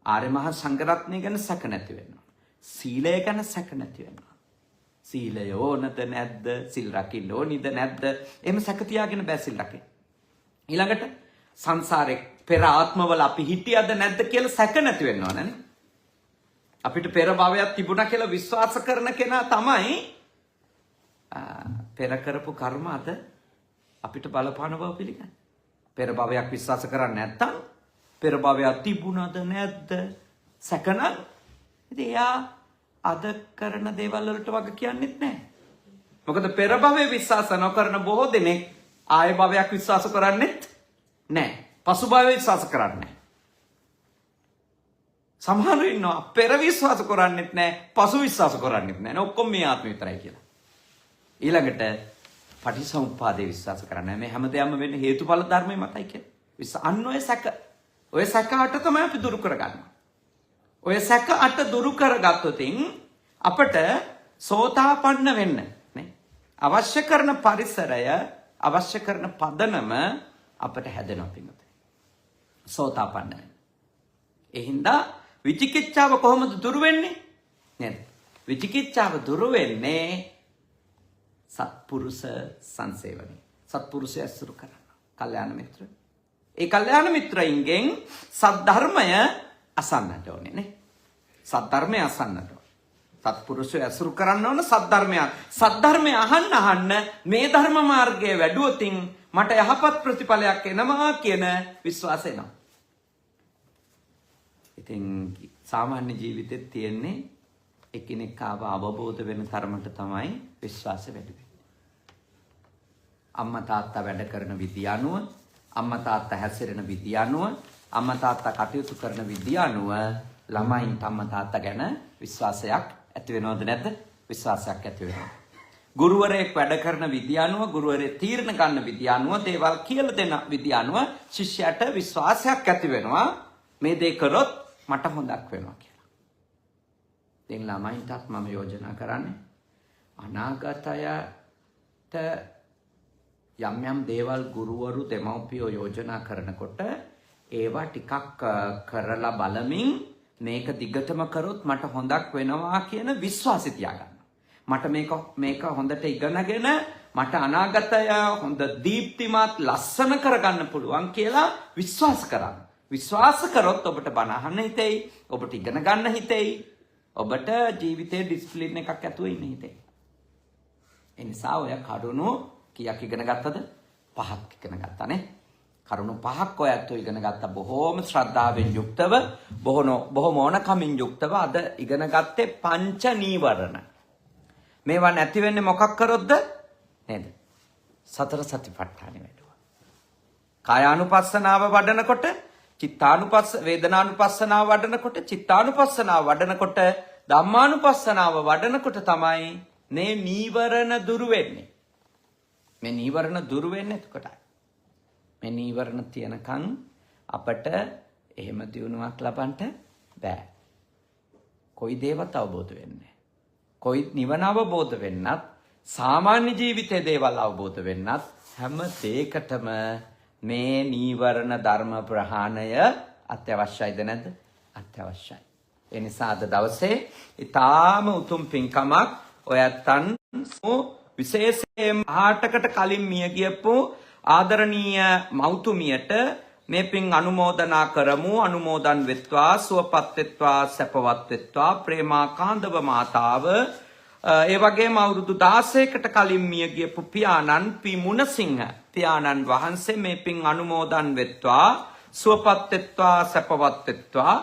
ආර්ය මහා සංඝරත්නය ගැන සැක නැති වෙනවා. සීලය ගැන සැක නැති වෙනවා. සීලය ඕනද නැද්ද? සිල් රකින්න ඕනිද නැද්ද? එහෙම සැක තියාගෙන බෑ සිල් රකින්න. ඊළඟට සංසාරේ පෙර ආත්මවල අපි හිටියද නැද්ද කියලා සැක නැති වෙන්න ඕනනේ. අපිට පෙර භවයක් තිබුණා කියලා විශ්වාස කරන කෙනා තමයි පෙර කරපු කර්ම අද අපිට බලපාන බව පිළිගන්නේ. පෙර භවයක් විශ්වාස කරන්නේ නැත්නම් පෙර භවයක් තිබුණාද නැද්ද සැකනම් ඉතින් එයා අද කරන දේවල් වලට වග කියන්නෙත් නැහැ. මොකද පෙර භවයේ විශ්වාස නොකරන බොහෝ දෙනෙක් ආය භවයක් විශ්වාස කරන්නේත් නැහැ. පසු භවයේ විශ්වාස කරන්නේ නැහැ. සමහරව ඉන්නවා පෙර විශ්වාස කරන්නේත් නැහැ, පසු විශ්වාස කරන්නේත් නැහැ. ඔක්කොම මේ ආත්ම විතරයි කියලා. ඊළඟට පටිසමුප්පාදේ විශ්වාස කරන්නේ මේ හැමදේම වෙන්නේ හේතුඵල ධර්මයේ මතයි කියලා. අන්න ඔය සැක අට තමයි අපි දුරු කරගන්නේ. ඔය සැක අට දුරු කරගත්තොතින් අපට සෝතාපන්න වෙන්න නේ අවශ්‍ය කරන පරිසරය, අවශ්‍ය කරන පදනම අපට හැදෙනවා පින්නතේ. සෝතාපන්න වෙන්න. ඒ හින්දා විචිකිච්ඡාව කොහොමද දුරු වෙන්නේ? නේද? විචිකිච්ඡාව දුරු වෙන්නේ සත්පුරුෂ සංසේවනයි. සත්පුරුෂය ඇසුරු කරනවා. කල්යාණ මිත්‍ර. ඒ කල්යාණ මිත්‍රයින්ගෙන් සද්ධර්මය අසන්නට ඕනේ නේ. සද්ධර්මය අසන්නට ඕනේ. සත්පුරුෂය ඇසුරු කරන්න ඕන සද්ධර්මය. සද්ධර්මය අහන්න මේ ධර්ම මාර්ගයේ වැඩුවොතින් මට යහපත් ප්‍රතිඵලයක් එනවා කියන විශ්වාසය එනවා. ඉතින් සාමාන්‍ය ජීවිතෙත් තියෙන්නේ එකිනෙකාව අවබෝධ වෙන තරමට තමයි විශ්වාසය වැඩි වෙන්නේ. අම්මා තාත්තා වැඩ කරන විදිය අනුව, අම්මා තාත්තා හැසිරෙන විදිය අනුව, අම්මා තාත්තා කටයුතු කරන විදිය අනුව ළමයින්ට අම්මා තාත්තා ගැන විශ්වාසයක් ඇති වෙනවද නැද්ද? විශ්වාසයක් ඇති වෙනවා. ගුරුවරයෙක් වැඩ කරන විදිය අනුව, ගුරුවරයෙක් තීරණ ගන්න විදිය අනුව, දේවල් කියලා දෙන විදිය අනුව ශිෂ්‍යයාට විශ්වාසයක් ඇති වෙනවා. මේ දේ කරොත් මට හොඳක් වෙනවා කියලා. දැන් ළමයින්ටත් මම යෝජනා කරන්නේ අනාගතයට යම් දේවල් ගුරුවරු දෙමව්පියෝ යෝජනා කරනකොට ඒවා ටිකක් කරලා බලමින් මේක දිගටම කරොත් මට හොඳක් වෙනවා කියන විශ්වාසය තියාගන්න. මට මේක හොඳට ඉගෙනගෙන මට අනාගතය හොඳ දීප්තිමත් ලස්සන කරගන්න පුළුවන් කියලා විශ්වාස කරන්න. විශ්වාස කරොත් ඔබට බණ අහන්න හිතෙයි, ඔබට ඉගෙන ගන්න හිතෙයි, ඔබට ජීවිතේ ඩිස්ප්ලින් එකක් ඇතුව ඉන්න හිතෙයි. ඒ නිසා ඔය කරුණු කීයක් ඉගෙන ගත්තද? 5ක් ඉගෙන ගත්තානේ. කරුණු 5ක් ඔය ඇත්තෝ ඉගෙන ගත්තා බොහෝම ශ්‍රද්ධාවෙන් යුක්තව, බොහොම ඕනකමින් යුක්තව. අද ඉගෙන ගත්තේ පංච නීවරණ. මේවා නැති වෙන්නේ මොකක් කරොත්ද? නේද? සතර සතිපට්ඨානෙ වැඩුවා. කායානුපස්සනාව වඩනකොට, වේදනානුපස්සනාව වඩනකොට, චිත්තානුපස්සනාව වඩනකොට, ධම්මානුපස්සනාව වඩනකොට තමයි මේ නීවරණ දුරු වෙන්නේ. මේ නීවරණ දුරු වෙන්නේ එතකොටයි. මේ නීවරණ තියනකන් අපට එහෙම දියුණුවක් ලබන්න බෑ. කොයි දේවත් අවබෝධ වෙන්නේ. කොයි නිවන අවබෝධ වෙන්නත්, සාමාන්‍ය ජීවිතයේ දේවල් අවබෝධ වෙන්නත් හැම දෙයකටම මේ නීවරණ ධර්ම ප්‍රහාණය අත්‍යවශ්‍යයිද නැද්ද? අත්‍යවශ්‍යයි. ඒ නිසා අද දවසේ ඊටාම උතුම් පින්කමක් ඔයත්තන් විශේෂයෙන් 8කට කලින් මිය ගියපු ආදරණීය මෞතුමියට මේ පින් අනුමෝදනා කරමු. අනුමෝදන් වෙත්වා, සුවපත් වෙත්වා, සැපවත් වෙත්වා ප්‍රේමාකාන්දව මාතාව. ඒ වගේම අවුරුදු 16කට කලින් මිය ගියපු පියාණන් පී මුණසිංහ පියාණන් වහන්සේ මේ පින් අනුමෝදන් වෙත්වා, සුවපත් වෙත්වා, සැපවත් වෙත්වා.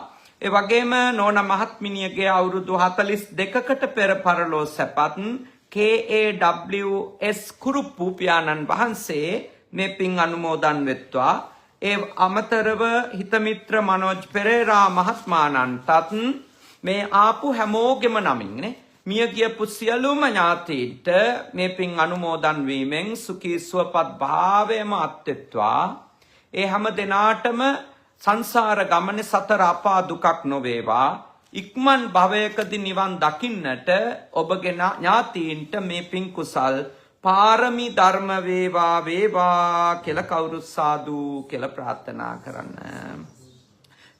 ඒ වගේම නෝනා මහත්මිනියගේ අවුරුදු 42කට පෙර පරලෝ සැපත් KAWS කුරුප්පු පියාණන් වහන්සේ මේ පින් අනුමෝදන් වෙත්වා. ඒ අමතරව හිතමිත්‍ර මනෝජ් පෙරේරා මහත්මාණන්ටත් මේ ආපු හැමෝගෙම නමින් මිය ගියපු සියලුම ඥාතීන්ට මේ පින් අනුමෝදන් වීමෙන් සුඛී සුවපත් භාවයම අත්වෙත්වා. ඒ හැම දිනාටම සංසාර ගමනේ සතර අපා දුකක් නොවේවා. ඉක්මන් භවයකදී නිවන් දකින්නට ඔබගේ ඥාතීන්ට මේ පින් කුසල් පාරමී ධර්ම වේවා කියලා කවුරුත් සාදු කියලා ප්‍රාර්ථනා කරන්න.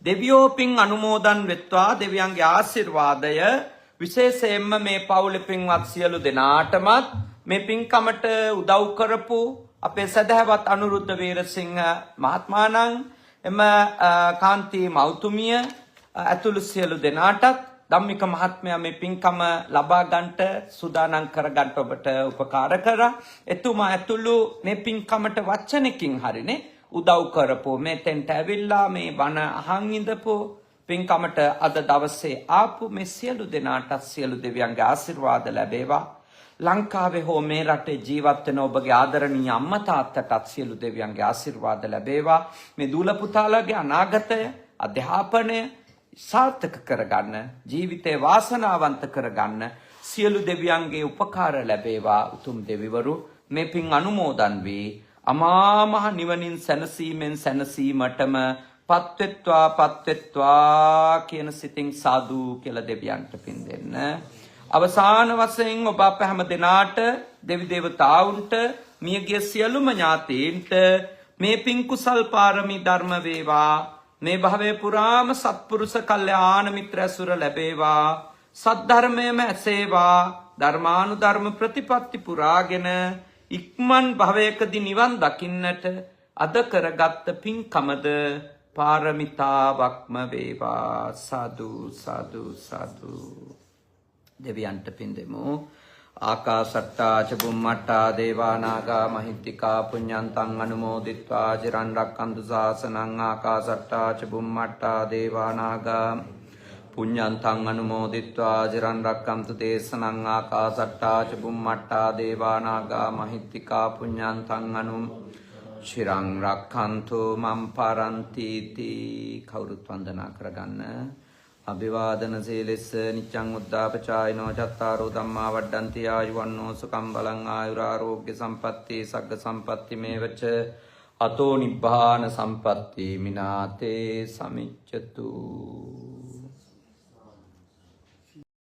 දෙවියෝ පින් අනුමෝදන් වෙත්වා. දෙවියන්ගේ ආශිර්වාදය විශේෂයෙන්ම මේ පවුලේ පින්වත් සියලු දෙනාටමත් මේ පින්කමට උදව් කරපු අපේ සදහවත් අනුරුද්ධ වීරසිංහ මහත්මයාණන්, එම කාන්ති මෞතුමිය ඇතුළු සියලු දෙනාටත් ධම්මික මහත්මයා මේ පින්කම ලබා ගන්නට සූදානම් කර ගන්නට ඔබට උපකාර කරා. එතුමා ඇතුළු මේ පින්කමට වචනකින් හරිනේ උදව් කරපු, මෙතෙන්ට ඇවිල්ලා මේ බණ අහන් ඉඳපු, පින්කමට අද දවසේ ආපු මේ සියලු දෙනාට සියලු දෙවියන්ගේ ආශිර්වාද ලැබේවා. ලංකාවේ හෝ මේ රටේ ජීවත් වෙන ඔබගේ ආදරණීය අම්මා තාත්තටත් සියලු දෙවියන්ගේ ආශිර්වාද ලැබේවා. මේ දූල පුතාලගේ අනාගතය, අධ්‍යාපනය සාර්ථක කරගන්න, ජීවිතේ වාසනාවන්ත කරගන්න සියලු දෙවියන්ගේ උපකාර ලැබේවා. උතුම් දෙවිවරු මේ පින් අනුමෝදන් වී අමා මහ නිවනින් සැනසීමෙන් සැනසීමටම පත්වෙත්වා කියන සිතින් සාදු කියලා දෙවියන්ට පින් දෙන්න. අවසාන වශයෙන් ඔබ අප හැම දෙනාට, දෙවි දේවතාවුන්ට, මියගිය සියලුම ඥාතීන්ට මේ පින් කුසල් පාරමී ධර්ම වේවා. මේ භවයේ පුරාම සත්පුරුෂ කල්යාණ මිත්‍ර ඇසුර ලැබේවා. සද්ධර්මයේම ඇසේවා. ධර්මානුධර්ම ප්‍රතිපත්ති පුරාගෙන ඉක්මන් භවයකදී නිවන් දකින්නට අද කරගත් පින්කමද පාරමිතාවක්ම වේවා. සාදු සාදු සාදු. දෙවියන්ට පින් දෙමු. ආකාසට්ටා ච බුම්මට්ටා දේවා නාග මහිත්‍තිකා පුඤ්ඤන්තං අනුමෝදිත්වා චිරන් රක්ඛන්තු ශාසනං. ආකාසට්ටා ච බුම්මට්ටා දේවා නාග පුඤ්ඤන්තං අනුමෝදිත්වා චිරන් රක්ඛන්තු දේශනං. ආකාසට්ටා ච බුම්මට්ටා දේවා නාග මහිත්‍තිකා පුඤ්ඤන්තං චිරන් රක්ඛන්තු මම් පරන්ති තී. කවුරුත් වන්දනා කරගන්න. අභිවාදන සීලෙස්ස නිච්ඡං උද්ධාපචායිනෝ චත්තාරෝ ධම්මා වඩ්ඩන්ති ආයුවන්නෝ සුඛං බලං ආයුරාෝග්‍ය සම්පatti සග්ග සම්පatti මේවච අතෝ නිබ්බාන සම්පatti මිනාතේ සමිච්ඡතු